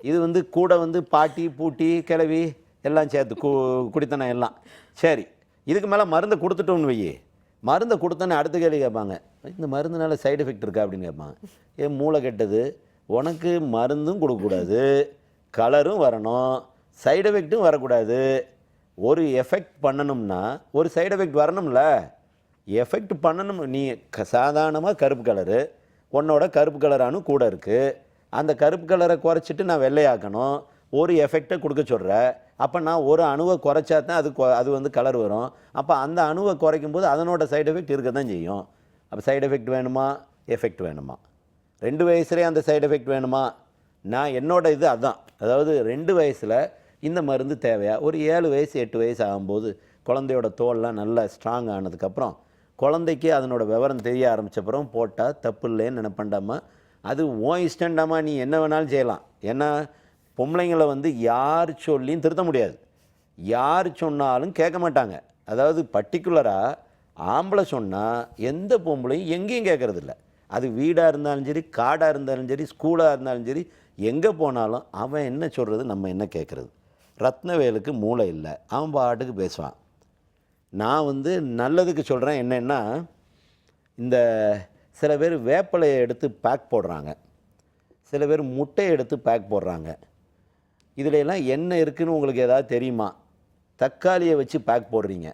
இது கூட பாட்டி பூட்டி கிளவி எல்லாம் சேர்த்து குடித்தனம் எல்லாம். சரி, இதுக்கு மேலே மருந்தை கொடுத்துட்டோம்னு வையே, மருந்தை கொடுத்தோன்னே அடுத்த கேள்வி கேட்பாங்க, இந்த மருந்துனால சைடு எஃபெக்ட் இருக்கா அப்படின்னு கேட்பாங்க. ஏன் மூளை கெட்டது, உனக்கு மருந்தும் கொடுக்கக்கூடாது, கலரும் வரணும், சைடு எஃபெக்ட்டும் வரக்கூடாது. ஒரு எஃபெக்ட் பண்ணணும்னா ஒரு சைடு எஃபெக்ட் வரணும்ல. எஃபெக்ட் பண்ணணும். நீ சாதாரணமாக கருப்பு கலரு, உன்னோட கருப்பு கலரானு கூட இருக்குது, அந்த கருப்பு கலரை குறைச்சிட்டு நான் வெள்ளையாக்கணும், ஒரு எஃபெக்டை கொடுக்க சொல்கிற. அப்போ நான் ஒரு அணுவை குறைச்சா தான் அது கலர் வரும். அப்போ அந்த அணுவை குறைக்கும் போது அதனோட சைடு எஃபெக்ட் இருக்க தான் செய்யும். அப்போ சைடு எஃபெக்ட் வேணுமா, எஃபெக்ட் வேணுமா? 2 வயசுலேயே அந்த சைடு எஃபெக்ட் வேணுமா? நான் என்னோட இது அதான். அதாவது 2 வயசில் இந்த மருந்து தேவையா? ஒரு 7 வயசு 8 வயசு ஆகும்போது குழந்தையோட தோல்லாம் நல்லா ஸ்ட்ராங் ஆனதுக்கப்புறம் குழந்தைக்கு அதனோட விவரம் தெரிய ஆரம்பித்தப்புறம் போட்டால் தப்பு இல்லைன்னு நினைப்பண்டாமா. அது ஓன் இஷ்டண்டாமா, நீ என்ன வேணாலும் செய்யலாம். ஏன்னா பொம்பளைங்களை யார் சொல்லியும் திருத்த முடியாது, யார் சொன்னாலும் கேட்க மாட்டாங்க. அதாவது பர்டிகுலராக ஆம்பளை சொன்னால் எந்த பொம்பளையும் எங்கேயும் கேட்குறதில்ல. அது வீடாக இருந்தாலும் சரி, காடாக இருந்தாலும் சரி, ஸ்கூலாக இருந்தாலும் சரி, எங்கே போனாலும் அவன் என்ன சொல்கிறது நம்ம என்ன கேட்குறது. ரத்னவேலுக்கு மூளை இல்லை, அவன் பாட்டுக்கு பேசுவான். நான் வந்து நல்லதுக்கு சொல்கிறேன். என்னென்னா, இந்த சில பேர் வேப்பிலையை எடுத்து பேக் போடுறாங்க, சில பேர் முட்டையை எடுத்து பேக் போடுறாங்க. இதில் எல்லாம் என்ன இருக்குதுன்னு உங்களுக்கு ஏதாவது தெரியுமா? தக்காளியை வச்சு பேக் போடுறீங்க.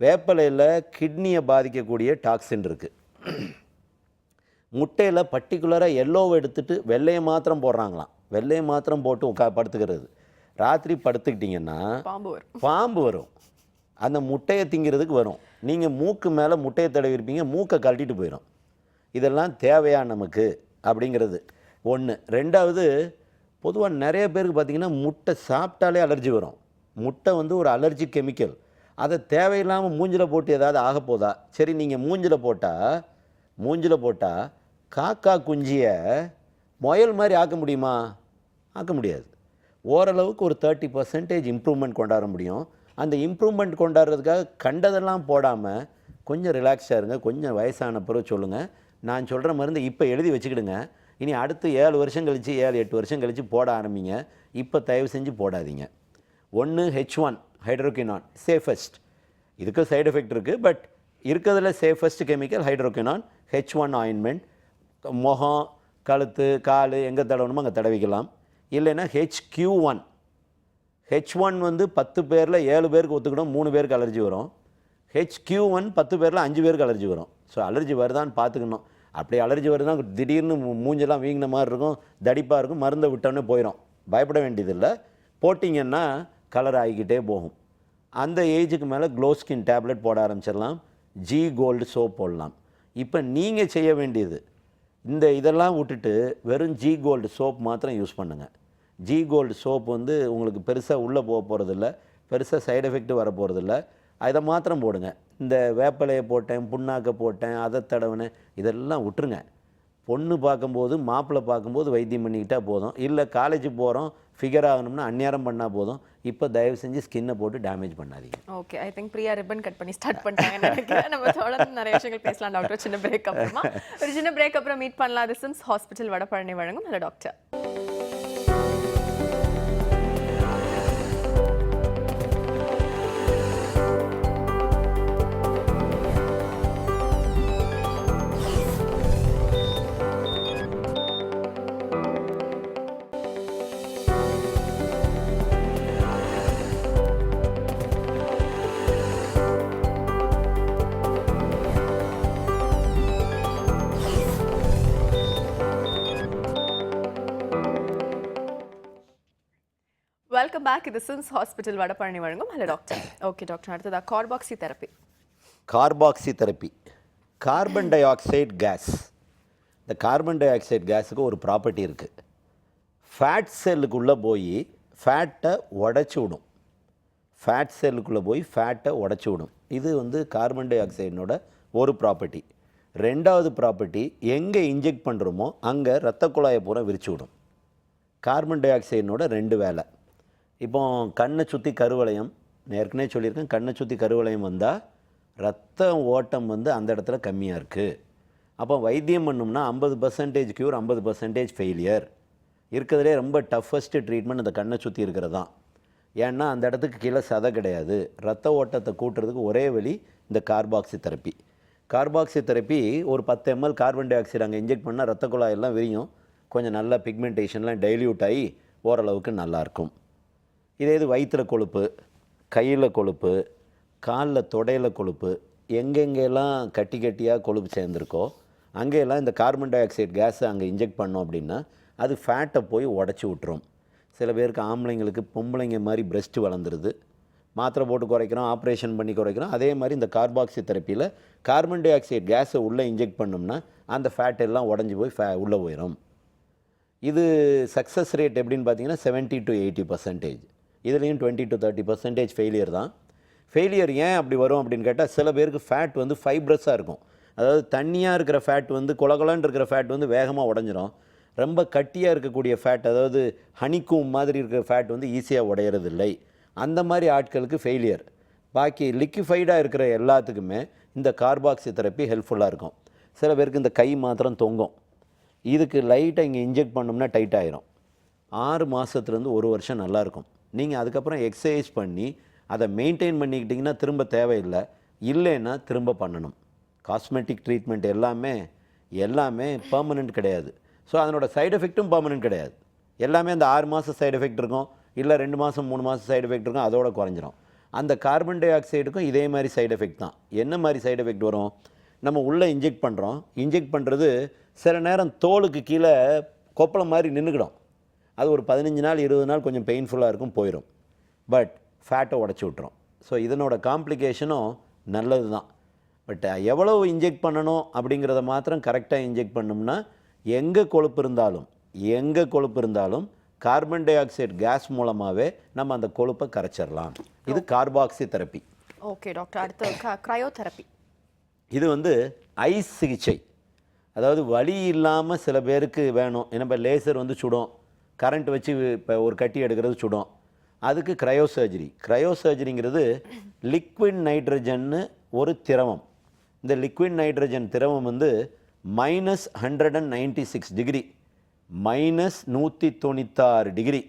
வேப்பிலையில் கிட்னியை பாதிக்கக்கூடிய டாக்ஸின் இருக்குது. முட்டையில் பர்டிகுலராக எல்லோவை எடுத்துகிட்டு வெள்ளையை மாத்திரம் போடுறாங்களாம். வெள்ளையை மாத்திரம் போட்டு படுத்துக்கிறது. ராத்திரி படுத்துக்கிட்டிங்கன்னா பாம்பு வரும். அந்த முட்டையை திங்கிறதுக்கு வரும். நீங்கள் மூக்கு மேலே முட்டையை தடவிருப்பீங்க, மூக்கை கழட்டிட்டு போயிடும். இதெல்லாம் தேவையா நமக்கு அப்படிங்கிறது ஒன்று. ரெண்டாவது, பொதுவாக நிறைய பேருக்கு பார்த்திங்கன்னா முட்டை சாப்பிட்டாலே அலர்ஜி வரும். முட்டை வந்து ஒரு அலர்ஜி கெமிக்கல். அதை தேவையில்லாமல் மூஞ்சில் போட்டு ஏதாவது ஆக போதா? சரி, நீங்கள் மூஞ்சில் போட்டால் காக்கா குஞ்சியை முயல் மாதிரி ஆக்க முடியுமா? ஆக்க முடியாது. ஓரளவுக்கு ஒரு 30% இம்ப்ரூவ்மெண்ட் கொண்டாட முடியும். அந்த இம்ப்ரூவ்மெண்ட் கொண்டாடுறதுக்காக கண்டதெல்லாம் போடாமல் கொஞ்சம் ரிலாக்ஸாக இருங்க. கொஞ்சம் வயசான பிறகு சொல்லுங்கள், நான் சொல்கிற மருந்து இப்போ எழுதி வச்சுக்கிடுங்க. இனி அடுத்து 7 வருஷம் கழித்து 7-8 வருஷம் கழித்து போட ஆரம்பிங்க. இப்போ தயவு செஞ்சு போடாதீங்க. ஒன்று H1 ஹைட்ரோகினான் சேஃபஸ்ட். இதுக்கு சைடு எஃபெக்ட் இருக்குது, பட் இருக்கிறதுல சேஃபஸ்ட் கெமிக்கல் ஹைட்ரோகினான். H1 ஆயின்மெண்ட் முகம், கழுத்து, கால் எங்கே தடவணுமோ அங்கே தடவிக்கலாம். இல்லைன்னா H1 வந்து 10 பேரில் 7 பேருக்கு ஒத்துக்கணும், 3 பேருக்கு அலர்ஜி வரும். HQ1 10 பேரில் 5 பேருக்கு அலர்ஜி வரும். ஸோ அலர்ஜி வருதான்னு பார்த்துக்கணும். அப்படி அலர்ஜி வருதுன்னா திடீர்னு மூஞ்செல்லாம் வீங்கின மாதிரி இருக்கும், தடிப்பாக இருக்கும், மருந்தை விட்டோன்னே போயிடும். பயப்பட வேண்டியதில்லை. போட்டிங்கன்னா கலர் ஆகிக்கிட்டே போகும். அந்த ஏஜுக்கு மேலே க்ளோ ஸ்கின் டேப்லெட் போட ஆரம்பிச்சிடலாம். ஜி கோல்டு சோப் போடலாம். இப்போ நீங்கள் செய்ய வேண்டியது, இதெல்லாம் விட்டுட்டு வெறும் ஜி கோல்டு சோப் மாத்திரம் யூஸ் பண்ணுங்கள். ஜி கோல்டு சோப் வந்து உங்களுக்கு பெருசாக உள்ளே போக போகிறதில்ல, பெருசாக சைடு எஃபெக்ட் வர போகிறதில்ல. அதை மாத்திரம் போடுங்க. இந்த வேப்பிலையை போட்டேன், புண்ணாக்கை போட்டேன், அதை தடவினேன், இதெல்லாம் விட்டுருங்க. பொண்ணு பார்க்கும்போது, மாப்பிள்ளை பார்க்கும்போது வைத்தியம் பண்ணிக்கிட்டால் போதும். இல்லை காலேஜ் போகிறோம், ஃபிகர் ஆகணும்னா அந்நேரம் பண்ணால் போதும். இப்போ தயவு செஞ்சு ஸ்கின்னை போட்டு டேமேஜ் பண்ணாதீங்க. Okay, I think Priya ribbon cut பண்ணி ஸ்டார்ட் பண்ணிட்டாங்கன்னு நினைக்கிறேன். நம்ம தொடர்ந்து நிறைய விஷயங்கள் பேசலாம் டாக்டர். சின்ன பிரேக் அப்புறமா ஒரு சின்ன பிரேக் அப்புறம் மீட் பண்ணலாம். இது சிம்ஸ் ஹாஸ்பிட்டல் வடபழனி வழங்கும் ஹலோ டாக்டர். Welcome back. இது சிம்ஸ் ஹாஸ்பிட்டல் வடபழனி வழங்கும் ஹலோ டாக்டர். ஓகே டாக்டர், அடுத்ததாக carboxy therapy. Carbon di oxide gas. இந்த கார்பன் டை ஆக்சைடு கேஸுக்கு ஒரு ப்ராப்பர்ட்டி இருக்குது. ஃபேட் செல்லுக்குள்ளே போய் ஃபேட்டை உடச்சி விடும். இது வந்து கார்பன் டை ஆக்சைடினோட ஒரு ப்ராப்பர்ட்டி. ரெண்டாவது ப்ராப்பர்ட்டி, எங்கே இன்ஜெக்ட் பண்ணுறோமோ அங்கே இரத்த குழாயை பூரா விரிச்சு விடும். கார்பன் டை ஆக்சைடினோட 2 வேலை. இப்போ கண்ணை சுற்றி கருவளையம், ஏற்கனவே சொல்லியிருக்கேன், கண்ணை சுற்றி கருவளையம் வந்தால் ரத்த ஓட்டம் வந்து அந்த இடத்துல கம்மியாக இருக்குது. அப்போ வைத்தியம் பண்ணோம்னா 50% க்யூர், 50% ஃபெயிலியர். இருக்கிறதுலே ரொம்ப டஃபஸ்ட்டு ட்ரீட்மெண்ட் இந்த கண்ணை சுற்றி இருக்கிறது தான். ஏன்னா அந்த இடத்துக்கு கீழே சதை கிடையாது. ரத்த ஓட்டத்தை கூட்டுறதுக்கு ஒரே வழி இந்த கார்பாக்சி தெரப்பி. ஒரு 10 ml கார்பன் டை ஆக்சைடு அங்கே இன்ஜெக்ட் பண்ணால் ரத்த குழாயெல்லாம் விரியும். கொஞ்சம் நல்லா பிக்மெண்டேஷன்லாம் டைல்யூட் ஆகி ஓரளவுக்கு நல்லாயிருக்கும். இது வயிற்றில் கொழுப்பு, கையில் கொழுப்பு, காலில் தொடையில் கொழுப்பு, எங்கெங்கெல்லாம் கட்டியாக கொழுப்பு சேர்ந்துருக்கோ அங்கெல்லாம் இந்த கார்பன் டை ஆக்சைடு கேஸை அங்கே இன்ஜெக்ட் பண்ணோம் அப்படின்னா அது ஃபேட்டை போய் உடச்சி விட்டுரும். சில பேருக்கு ஆம்பளைங்களுக்கு பொம்பளைங்க மாதிரி பிரெஸ்ட்டு வளர்ந்துருது. மாத்திரை போட்டு குறைக்கிறோம், ஆப்ரேஷன் பண்ணி குறைக்கிறோம். அதே மாதிரி இந்த கார்பாக்சி தெரப்பியில் கார்பன் டை ஆக்சைடு கேஸை உள்ளே இன்ஜெக்ட் பண்ணோம்னா அந்த ஃபேட் எல்லாம் உடஞ்சி போய் உள்ளே போயிடும். இது சக்ஸஸ் ரேட் எப்படின்னு பார்த்தீங்கன்னா 70 to 80%. இதுலேயும் 20 to 30% ஃபெயிலியர் தான். ஃபெயிலியர் ஏன் அப்படி வரும் அப்படின்னு கேட்டால், சில பேருக்கு ஃபேட் வந்து ஃபைப்ரஸாக இருக்கும். அதாவது தண்ணியாக இருக்கிற ஃபேட் வந்து கொலகொலன்னு இருக்கிற ஃபேட் வந்து வேகமாக உடஞ்சிரும். ரொம்ப கட்டியாக இருக்கக்கூடிய ஃபேட், அதாவது ஹனிக்கூம் மாதிரி இருக்கிற ஃபேட் வந்து ஈஸியாக உடையிறதில்லை. அந்த மாதிரி ஆட்களுக்கு ஃபெயிலியர். பாக்கி லிக்விஃபைடாக இருக்கிற எல்லாத்துக்குமே இந்த கார்பாக்சி தெரப்பி ஹெல்ப்ஃபுல்லாக இருக்கும். சில பேருக்கு இந்த கை மாத்திரம் தொங்கும். இதுக்கு லைட்டாக இங்கே இன்ஜெக்ட் பண்ணோம்னா டைட் ஆகிரும். 6 மாதத்துலேருந்து 1 வருஷம் நல்லாயிருக்கும். நீங்கள் அதுக்கப்புறம் எக்ஸசைஸ் பண்ணி அதை மெயின்டைன் பண்ணிக்கிட்டிங்கன்னா திரும்ப தேவையில்லை, இல்லைன்னா திரும்ப பண்ணணும். காஸ்மெட்டிக் ட்ரீட்மெண்ட் எல்லாமே பெர்மனெண்ட் கிடையாது. ஸோ அதனோட சைடு எஃபெக்ட்டும் பெர்மனெண்ட் கிடையாது. எல்லாமே அந்த 6 மாதம் சைடு எஃபெக்ட் இருக்கும், இல்லை 2 மாதம் 3 மாதம் சைடு எஃபெக்ட் இருக்கும், அதோட குறைஞ்சிரும். அந்த கார்பன் டை ஆக்சைடுக்கும் இதே மாதிரி சைடு எஃபெக்ட் தான். என்ன மாதிரி சைடு எஃபெக்ட் வரும்? நம்ம உள்ளே இன்ஜெக்ட் பண்ணுறோம், இன்ஜெக்ட் பண்ணுறது சில நேரம் தோலுக்கு கீழே கொப்பளம் மாதிரி நின்றுக்கிடும். அது ஒரு 15 நாள் 20 நாள் கொஞ்சம் பெயின்ஃபுல்லாக இருக்கும், போயிடும். பட் ஃபேட்டை உடச்சி விட்டுரும். ஸோ இதனோட காம்ப்ளிகேஷனும் நல்லது தான். பட் எவ்வளவு இன்ஜெக்ட் பண்ணணும் அப்படிங்கிறத மாத்திரம் கரெக்டாக இன்ஜெக்ட் பண்ணோம்னா எங்கே கொழுப்பு இருந்தாலும் கார்பன் டை ஆக்சைடு கேஸ் மூலமாகவே நம்ம அந்த கொழுப்பை கரைச்சிடலாம். இது கார்பாக்சி தெரப்பி. ஓகே டாக்டர், அடுத்து கிரையோதெரப்பி. இது வந்து ஐஸ் சிகிச்சை. அதாவது வலி இல்லாமல் சில பேருக்கு வேணும். ஏன்னா இப்போ லேசர் வந்து சுடும், கரண்ட் வச்சு இப்போ ஒரு கட்டி எடுக்கிறது சுடும். அதுக்கு கிரையோசர்ஜரிங்கிறது லிக்விட் நைட்ரஜன்னு ஒரு திரவம். இந்த லிக்விட் நைட்ரஜன் திரவம் வந்து -196 டிகிரி, -196 டிகிரி,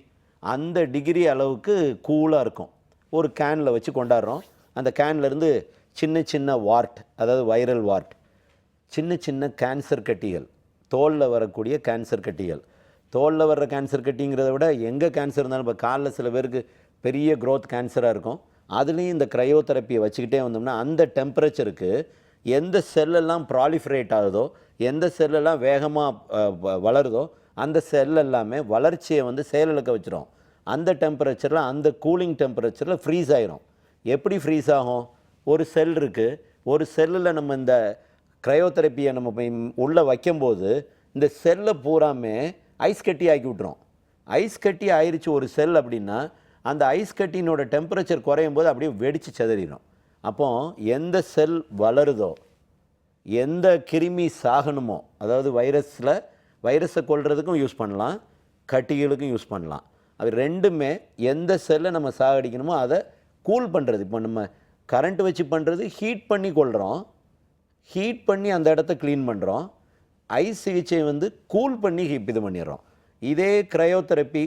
அந்த டிகிரி அளவுக்கு கூலாக இருக்கும். ஒரு கேனில் வச்சு கொண்டாடுறோம். அந்த கேன்லேருந்து சின்ன சின்ன வார்ட், அதாவது வைரல் வார்ட், சின்ன சின்ன கேன்சர் கட்டிகள், தோலில் வரக்கூடிய கேன்சர் கட்டிகள். தோலில் வர்ற கேன்சர் கட்டிங்கிறத விட எங்கே கேன்சர் இருந்தாலும், இப்போ காலில் சில பேருக்கு பெரிய க்ரோத் கேன்சராக இருக்கும், அதுலேயும் இந்த கிரையோதெரப்பியை வச்சுக்கிட்டே வந்தோம்னா அந்த டெம்பரேச்சருக்கு எந்த செல்லெல்லாம் ப்ராலிஃபரேட் ஆகுதோ, எந்த செல்லெல்லாம் வேகமாக வளருதோ, அந்த செல் எல்லாமே வளர்ச்சியை வந்து செயலிழக்க வச்சிரும். அந்த டெம்பரேச்சரில், அந்த கூலிங் டெம்பரேச்சரில் ஃப்ரீஸ் ஆகிரும். எப்படி ஃப்ரீஸ் ஆகும்? ஒரு செல் இருக்குது, ஒரு செல்லில் நம்ம இந்த கிரையோதெரப்பியை நம்ம உள்ளே வைக்கும்போது இந்த செல்லை பூராமே ஐஸ் கட்டி ஆக்கி விட்டுரும். ஐஸ் கட்டி ஆயிடுச்சு ஒரு செல் அப்படின்னா, அந்த ஐஸ் கட்டினோட டெம்பரேச்சர் குறையும் போது அப்படியே வெடித்து சிதறிடும். அப்போ எந்த செல் வளருதோ, எந்த கிருமி சாகணுமோ, அதாவது வைரஸை கொல்றதுக்கும் யூஸ் பண்ணலாம், கட்டிகளுக்கும் யூஸ் பண்ணலாம். அது ரெண்டுமே எந்த செல்லை நம்ம சாகடிக்கணுமோ அதை கூல் பண்ணுறது. இப்போ நம்ம கரண்ட் வச்சு பண்ணுறது ஹீட் பண்ணி கொள்கிறோம், ஹீட் பண்ணி அந்த இடத்த க்ளீன் பண்ணுறோம். ஐஸ் சிகிச்சை வந்து கூல் பண்ணி இது பண்ணிடுறோம். இதே கிரையோதெரப்பி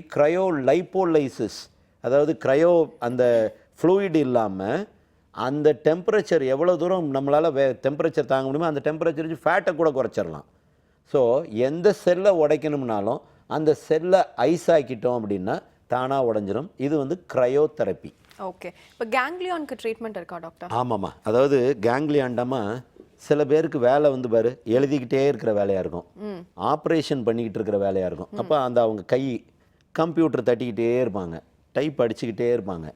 லைப்போலைசிஸ், அதாவது அந்த ஃப்ளூயிட் இல்லாமல் அந்த டெம்பரேச்சர் எவ்வளோ தூரம் நம்மளால் டெம்பரேச்சர் தாங்க முடியுமோ அந்த டெம்பரேச்சர் வச்சு ஃபேட்டை கூட குறைச்சிடலாம். ஸோ எந்த செல்லை உடைக்கணும்னாலும் அந்த செல்லை ஐஸ் ஆக்கிட்டோம் அப்படின்னா தானாக உடஞ்சிரும். இது வந்து கிரையோதெரப்பி. ஓகே, இப்போ கேங்க்லியானுக்கு ட்ரீட்மெண்ட் இருக்கா டாக்டர்? ஆமாம்மா. அதாவது கேங்க்லியான்டாமா சில பேருக்கு வேலை வந்து பாரு எழுதிக்கிட்டே இருக்கிற வேலையாக இருக்கும், ஆப்ரேஷன் பண்ணிக்கிட்டு இருக்கிற வேலையாக இருக்கும். அப்போ அந்த அவங்க கை கம்ப்யூட்டர் தட்டிக்கிட்டே இருப்பாங்க, டைப் அடிச்சுக்கிட்டே இருப்பாங்க,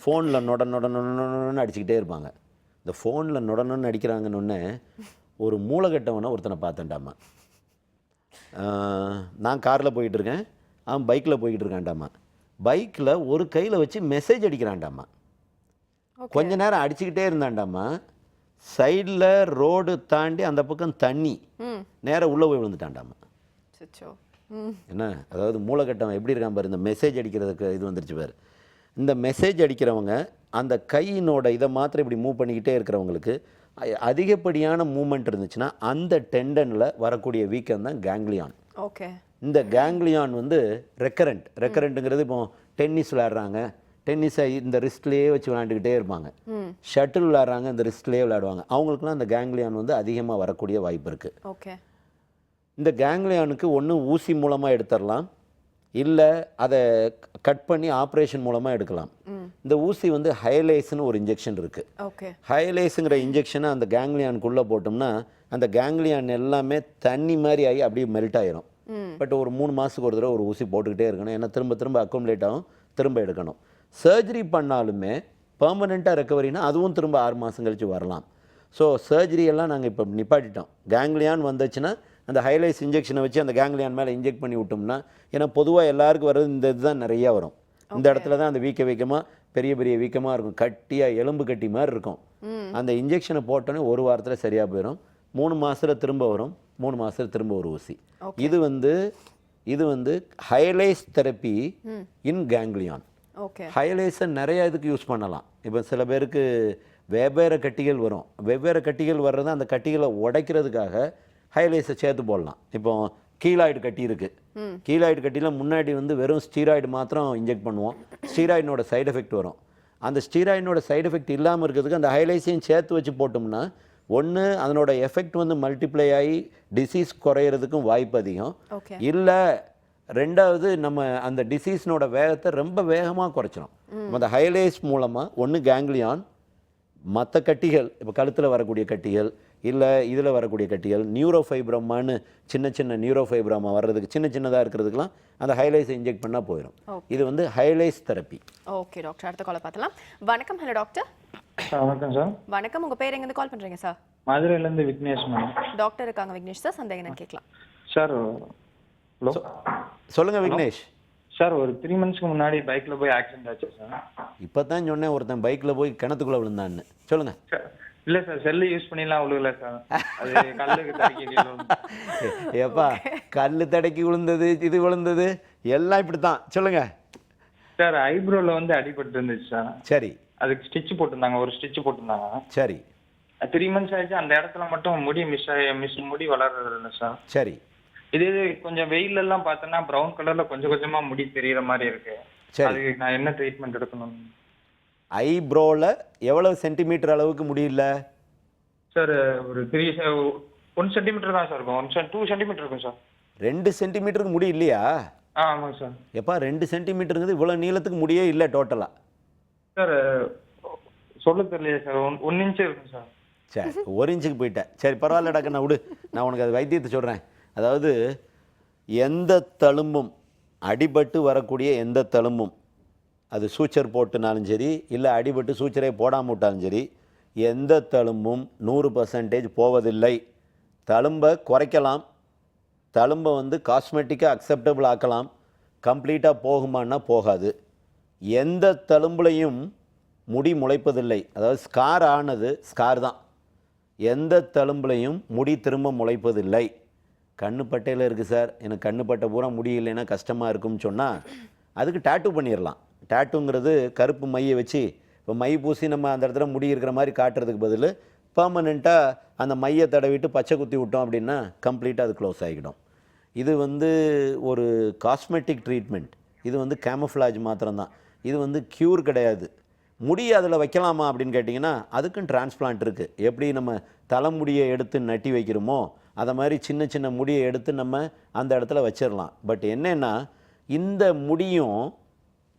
ஃபோனில் நொடன்னு அடிச்சுக்கிட்டே இருப்பாங்க. இந்த ஃபோனில் நொடன்னு அடிக்கிறாங்கன்னு ஒரு மூளைகட்டவனை ஒருத்தனை பார்த்தேன்டாமா. நான் காரில் போயிட்டுருக்கேன், அவன் பைக்கில் போய்கிட்டு இருக்கான்டாமா. பைக்கில் ஒரு கையில் வச்சு மெசேஜ் அடிக்கிறான்டாமா. கொஞ்ச நேரம் அடிச்சுக்கிட்டே இருந்தான்டாமா. சைடில் ரோடு தாண்டி அந்த பக்கம் தண்ணி, நேராக உள்ளே போய் விழுந்துட்டான்டாமா. என்ன, அதாவது மூளைகட்டம் எப்படி இருக்கான் பாரு. இந்த மெசேஜ் அடிக்கிறதுக்கு இது வந்துருச்சு பாரு. இந்த மெசேஜ் அடிக்கிறவங்க அந்த கையினோட இதை மாத்திரம் இப்படி மூவ் பண்ணிக்கிட்டே இருக்கிறவங்களுக்கு அதிகப்படியான மூமெண்ட் இருந்துச்சுன்னா அந்த டெண்டனில் வரக்கூடிய வீக்கம் தான் கேங்க்லியான். ஓகே, இந்த கேங்க்லியான் வந்து ரெக்கரண்ட்டுங்கிறது இப்போ டென்னிஸ் விளையாடுறாங்க, டென்னிஸை இந்த ரிஸ்ட்லேயே வச்சு விளையாண்டுக்கிட்டே இருப்பாங்க. ஷட்டில் விளையாடுறாங்க, இந்த ரிஸ்ட்லேயே விளையாடுவாங்க. அவங்களுக்குலாம் அந்த கேங்க்லியான் வந்து அதிகமாக வரக்கூடிய வாய்ப்பு இருக்குது. ஓகே, இந்த கேங்க்லியானுக்கு ஒன்று ஊசி மூலமாக எடுத்துடலாம், இல்லை அதை கட் பண்ணி ஆப்ரேஷன் மூலமாக எடுக்கலாம். இந்த ஊசி வந்து ஹைலேஸ்னு ஒரு இன்ஜெக்ஷன் இருக்குது. ஓகே, ஹைலேஸுங்கிற இன்ஜெக்ஷனை அந்த கேங்க்லியானுக்குள்ளே போட்டோம்னா அந்த கேங்க்லியான் எல்லாமே தண்ணி மாதிரி ஆகி அப்படியே மெல்ட் ஆயிரும். பட் ஒரு 3 மாதத்துக்கு ஒரு தடவை ஒரு ஊசி போட்டுக்கிட்டே இருக்கணும். ஏன்னா திரும்ப அக்குமுலேட் ஆகும், திரும்ப எடுக்கணும். சர்ஜரி பண்ணாலுமே பெர்மனெண்ட்டாக ரெக்கவரினா அதுவும் திரும்ப 6 மாதம் கழித்து வரலாம். ஸோ சர்ஜரியெல்லாம் நாங்கள் இப்போ நிப்பாட்டிட்டோம். கேங்க்லியான் வந்துச்சுன்னா அந்த ஹைலைஸ் இன்ஜெக்ஷனை வச்சு அந்த கேங்க்லியான் மேலே இன்ஜெக்ட் பண்ணி விட்டோம்னா, ஏன்னா பொதுவாக எல்லாருக்கும் வர்றது இந்த இதுதான் நிறையா வரும். இந்த இடத்துல தான் அந்த வீக்கமாக பெரிய வீக்கமாக இருக்கும், கட்டியாக எலும்பு கட்டி மாதிரி இருக்கும். அந்த இன்ஜெக்ஷனை போட்டோன்னே 1 வாரத்தில் சரியாக போயிடும். 3 மாதத்தில் திரும்ப வரும், 3 மாதத்தில் திரும்ப ஒரு ஊசி. இது வந்து ஹைலைஸ் தெரப்பி இன் கேங்க்லியான். ஹைலைஸை நிறைய இதுக்கு யூஸ் பண்ணலாம். இப்போ சில பேருக்கு வெவ்வேறு கட்டிகள் வரும், வெவ்வேறு கட்டிகள் வர்றது அந்த கட்டிகளை உடைக்கிறதுக்காக ஹைலைஸை சேர்த்து போடலாம். இப்போ கீலாய்டு கட்டி இருக்குது. கீலாய்டு கட்டியில் முன்னாடி வந்து வெறும் ஸ்டீராய்டு மாத்திரம் இன்ஜெக்ட் பண்ணுவோம். ஸ்டீராய்டினோட சைடு எஃபெக்ட் வரும். அந்த ஸ்டீராய்டினோட சைடு எஃபெக்ட் இல்லாமல் இருக்கிறதுக்கு அந்த ஹைலைஸையும் சேர்த்து வச்சு போட்டோம்னா ஒன்று அதனோட எஃபெக்ட் வந்து மல்டிப்ளை ஆகி டிசீஸ் குறையிறதுக்கும் வாய்ப்பு அதிகம். ஓகே. இல்லை ரெண்டாவது நம்ம அந்த டிசீஸ்னோட வேகத்தை ரொம்ப வேகமாக குறைச்சிடும். அந்த ஹைலைஸ் மூலமாக ஒன்று கேங்க்லியான், மற்ற கட்டிகள், இப்போ கழுத்தில் வரக்கூடிய கட்டிகள், இல்லை இதில் வரக்கூடிய கட்டிகள், நியூரோஃபைப்ரோமான்னு சின்ன நியூரோஃபைப்ரோமா வர்றதுக்கு சின்னதாக இருக்கிறதுக்கெலாம் அந்த ஹைலைஸை இன்ஜெக்ட் பண்ணால் போயிடும். இது வந்து ஹைலைஸ் தெரப்பி. ஓகே டாக்டர், அடுத்த காலை பார்த்தலாம். வணக்கம். Hello doctor. வணக்கம் சார். வணக்கம். உங்க பேர் எங்கேருந்து கால் பண்றீங்க சார்? மதுரையிலேருந்து விக்னேஷ் மேடம். டாக்டர் இருக்காங்க விக்னேஷ் சார், சந்தேகம் என்னன்னு கேட்கலாம் சார். ஹலோ, சொல்லுங்கள் விக்னேஷ். சார் ஒரு 3 monthsக்கு முன்னாடி பைக்கில் போய் ஆக்சிடென்ட் ஆச்சு சார். இப்போ தான் சொன்னேன் ஒருத்தன் பைக்கில் போய் கிணத்துக்குள்ளே விழுந்தான்னு. சொல்லுங்கள். சார் இல்லை சார், செல்லு யூஸ் பண்ணிலாம் விழுகல சார், அது கல்லுக்கு தடிக்க. ஏப்பா கல் தடைக்கு விழுந்தது, இது விழுந்தது எல்லாம் இப்படி தான். சொல்லுங்கள் சார். ஐப்ரோவில் வந்து அடிபட்டு இருந்துச்சு சார். சரி. அதுக்கு ஸ்டிச் போட்டிருந்தாங்க, ஒரு ஸ்டிச் போட்டிருந்தாங்க. சரி. 3 months ஆயிடுச்சு. அந்த இடத்துல மட்டும் முடி முடி வளர்றது இல்லை சார். சரி. இது கொஞ்சம் வெயிலெல்லாம் பார்த்தோன்னா ப்ரௌன் கலரில் கொஞ்சமாக முடி தெரியுற மாதிரி இருக்கு. சரி. அதுக்கு நான் என்ன ட்ரீட்மெண்ட் எடுக்கணும்? ஐப்ரோவில் எவ்வளவு சென்டிமீட்டர் அளவுக்கு முடியல சார்? ஒரு 1 சென்டிமீட்டர் தான் சார் இருக்கும். 2 சென்டிமீட்டர் இருக்கும் சார். 2 சென்டிமீட்டருக்கு முடி இல்லையா? ஆமாங்க சார். எப்பா 2 சென்டிமீட்டருங்கிறது இவ்வளோ நீளத்துக்கு முடியே இல்லை டோட்டலாக. சார் சொல்ல தெரியலையே சார். 1 inch இருக்கும் சார். சரி, 1 inchக்கு போயிட்டேன். சரி பரவாயில்லடா கண்ணா விடு, நான் உனக்கு அது வைத்தியத்தை சொல்கிறேன். அதாவது எந்த தழும்பும், அடிபட்டு வரக்கூடிய எந்த தழும்பும், அது சூச்சர் போட்டுனாலும் சரி, இல்லை அடிபட்டு சூச்சரே போடாமல் விட்டாலும் சரி, எந்த தழும்பும் 100% போவதில்லை. தழும்பை குறைக்கலாம், தழும்பை வந்து காஸ்மெட்டிக்காக அக்செப்டபிள் ஆக்கலாம். கம்ப்ளீட்டாக போகுமான்னா போகாது. எந்த தழும்புலையும் முடி முளைப்பதில்லை. அதாவது ஸ்கார் ஆனது ஸ்கார் தான். எந்த தழும்புலையும் முடி திரும்ப முளைப்பதில்லை. கண்ணு பட்டையில் இருக்குது சார், எனக்கு கண்ணு பட்டை பூரா முடி இல்லைன்னா கஷ்டமாக இருக்கும்னு சொன்னால் அதுக்கு டேட்டூ பண்ணிடலாம். டேட்டூங்கிறது கருப்பு மையை வச்சு, இப்போ மை பூசி நம்ம அந்த இடத்துல முடி இருக்கிற மாதிரி காட்டுறதுக்கு பதில் பர்மனெண்ட்டாக அந்த மையை தடவிட்டு பச்சை குத்தி விட்டோம் அப்படின்னா கம்ப்ளீட்டாக அது க்ளோஸ் ஆகிடும். இது வந்து ஒரு காஸ்மெட்டிக் ட்ரீட்மெண்ட். இது வந்து கேமஃப்ளாஜ் மாத்திரம்தான். இது வந்து க்யூர் கிடையாது. முடி அதில் வைக்கலாமா அப்படின்னு கேட்டிங்கன்னா அதுக்கும் டிரான்ஸ்பிளான்ட் இருக்குது. எப்படி நம்ம தலைமுடியை எடுத்து நட்டி வைக்கிறோமோ அதை மாதிரி சின்ன முடியை எடுத்து நம்ம அந்த இடத்துல வச்சிடலாம். பட் என்னென்னா இந்த முடியும்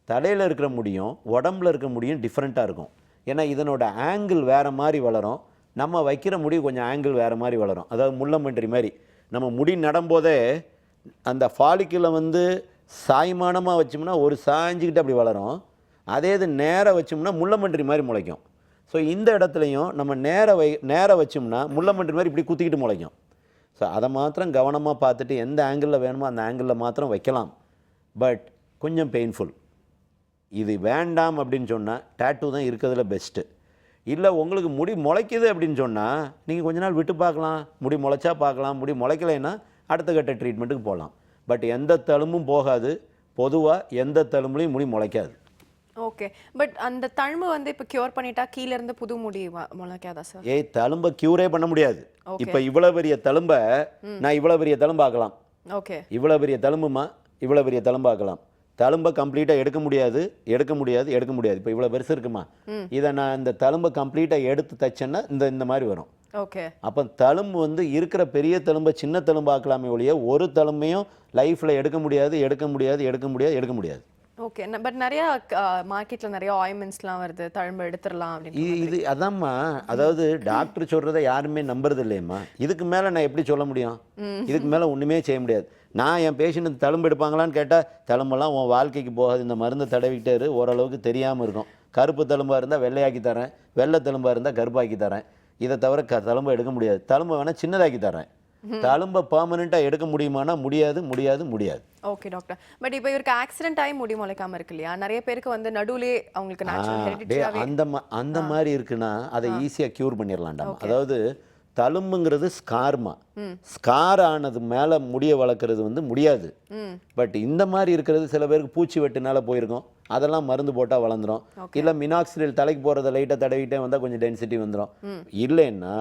தலையில் இருக்கிற முடியும் உடம்புல இருக்கிற முடியும் டிஃப்ரெண்ட்டாக இருக்கும். ஏன்னா இதனோட ஆங்கிள் வேறு மாதிரி வளரும், நம்ம வைக்கிற முடி கொஞ்சம் ஆங்கிள் வேறு மாதிரி வளரும். அதாவது முள்ளம்பன்றி மாதிரி நம்ம முடி நடும்போதே அந்த ஃபாலிக்கில் வந்து சாய்மானமாக வச்சோம்னா ஒரு சாய்ஞ்சிக்கிட்டு அப்படி வளரும். அதே இது நேராக வச்சோம்னா முள்ளம்பன்றி மாதிரி முளைக்கும். ஸோ இந்த இடத்துலையும் நம்ம நேராக வச்சோம்னா முள்ளம்பன்றி மாதிரி இப்படி குத்திக்கிட்டு முளைக்கும். ஸோ அதை மாத்திரம் கவனமாக பார்த்துட்டு எந்த ஆங்கிளில் வேணுமோ அந்த ஆங்கிளில் மாத்திரம் வைக்கலாம். பட் கொஞ்சம் பெயின்ஃபுல். இது வேண்டாம் அப்படின்னு சொன்னால் டேட்டூ தான் இருக்கிறதுல பெஸ்ட்டு. இல்லை உங்களுக்கு முடி முளைக்குது அப்படின்னு சொன்னால் நீங்கள் கொஞ்ச நாள் விட்டு பார்க்கலாம், முடி முளைச்சா பார்க்கலாம். முடி முளைக்கலைன்னா அடுத்த கட்ட ட்ரீட்மெண்ட்டுக்கு போகலாம். பட் எந்த தழும்பும் போகாது. பொதுவாக எந்த தழும்புலையும் முடி முளைக்காது. ஓகே. பட் அந்த தழும்பு வந்து இப்போ கியூர் பண்ணிட்டா கீழ இருந்து புது முடி முளைக்காதா சார்? தழும்பை க்யூரே பண்ண முடியாது. இப்போ இவ்வளோ பெரிய தழும்பை நான் இவ்வளோ பெரிய தழும்பாக்கலாம். ஓகே. இவ்வளோ பெரிய தழும்புமா இவ்வளோ பெரிய தழும்பாக்கலாம். தழும்பை கம்ப்ளீட்டாக எடுக்க முடியாது. இப்போ இவ்வளோ பெருசு இருக்குமா, இதை நான் இந்த தழும்பை கம்ப்ளீட்டாக எடுத்து தைச்சேன்னா இந்த மாதிரி வரும். ஓகே. அப்போ தழும்பு வந்து இருக்கிற பெரிய தழும்பை சின்ன தழும்பாக்கலாமே ஒழிய ஒரு தழும்பையும் லைஃப்பில் எடுக்க முடியாது. ஓகே. பட் நிறைய மார்க்கெட்ல நிறைய ஆயின்மெண்ட்ஸ்லாம் வருது, தழும்பு எடுத்துடலாம் அப்படின்னு. இது அதாம்மா, அதாவது டாக்டர் சொல்கிறத யாருமே நம்புறது இல்லையம்மா. இதுக்கு மேலே நான் எப்படி சொல்ல முடியும்? இதுக்கு மேலே ஒன்றுமே செய்ய முடியாது. நான் என் பேஷண்ட்டு தழும்பு எடுப்பாங்களான்னு கேட்டால் தழும்பெல்லாம் உன் வாழ்க்கைக்கு போகாது, இந்த மருந்தை தடவிக்கிட்டே ஓரளவுக்கு தெரியாமல் இருக்கும். கருப்பு தழும்பாக இருந்தால் வெள்ளையாக்கி தரேன், வெள்ளை தழும்பாக இருந்தால் கருப்பாக்கி தரேன். இதை தவிர தழும்பை எடுக்க முடியாது. தழும்பை வேணால் சின்னதாக்கி தரேன். தழும்பை பர்மனெண்ட்டாக எடுக்க முடியுமானா முடியாது. Okay doctor. பட் இப்போ இவருக்கு ஆக்சிடென்ட் ஆகி முடி முளைக்காம இருக்கு இல்லையா? நிறைய பேருக்கு வந்து நடுவுலே அவங்களுக்கு நேச்சுரல் ஹெரிடிட்டியாவே அந்த மாதிரி இருக்குன்னா அதை ஈஸியாக க்யூர் பண்ணிடலாம்டா. அதாவது தழும்புங்கிறது ஸ்கார்மா. ஸ்கார் ஆனது மேலே முடிய வளர்க்குறது வந்து முடியாது. பட் இந்த மாதிரி இருக்கிறது சில பேருக்கு பூச்சி வெட்டுனால போயிருக்கும், அதெல்லாம் மருந்து போட்டால் வளர்ந்துடும். இல்லை மினாக்சிலில் தலைக்கு போகிறத லைட்டாக தடவிட்டே வந்தால் கொஞ்சம் டென்சிட்டி வந்துடும். இல்லைன்னா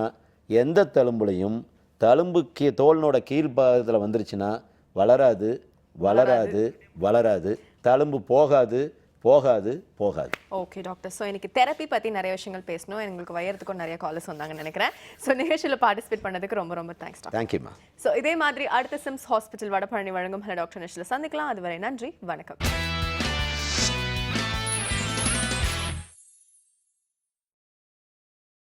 எந்த தழும்புலையும் தழும்பு தோலினோட கீழ்பாகத்தில் வந்துருச்சுன்னா வளராது வளராது வளராது, தழும்பு போகாது போகாது போகாது. ஓகே டாக்டர், ஸோ எனக்கு தெரப்பி பற்றி நிறைய விஷயங்கள் பேசணும், எங்களுக்கு வயறதுக்கும் நிறைய காலர்ஸ் வந்தாங்கன்னு நினைக்கிறேன். ஸோ நிகழ்ச்சியில் பார்ட்டிசிபேட் பண்ணதுக்கு ரொம்ப ரொம்ப தேங்க்ஸ் டாக்டர். தேங்க்யூம்மா. ஸோ இதே மாதிரி அடுத்த சிம்ஸ் ஹாஸ்பிட்டல் வடபழனி வழங்கும் ஹலோ டாக்டர் நிகழ்ச்சியில் சந்திக்கலாம். அதுவரை நன்றி, வணக்கம்.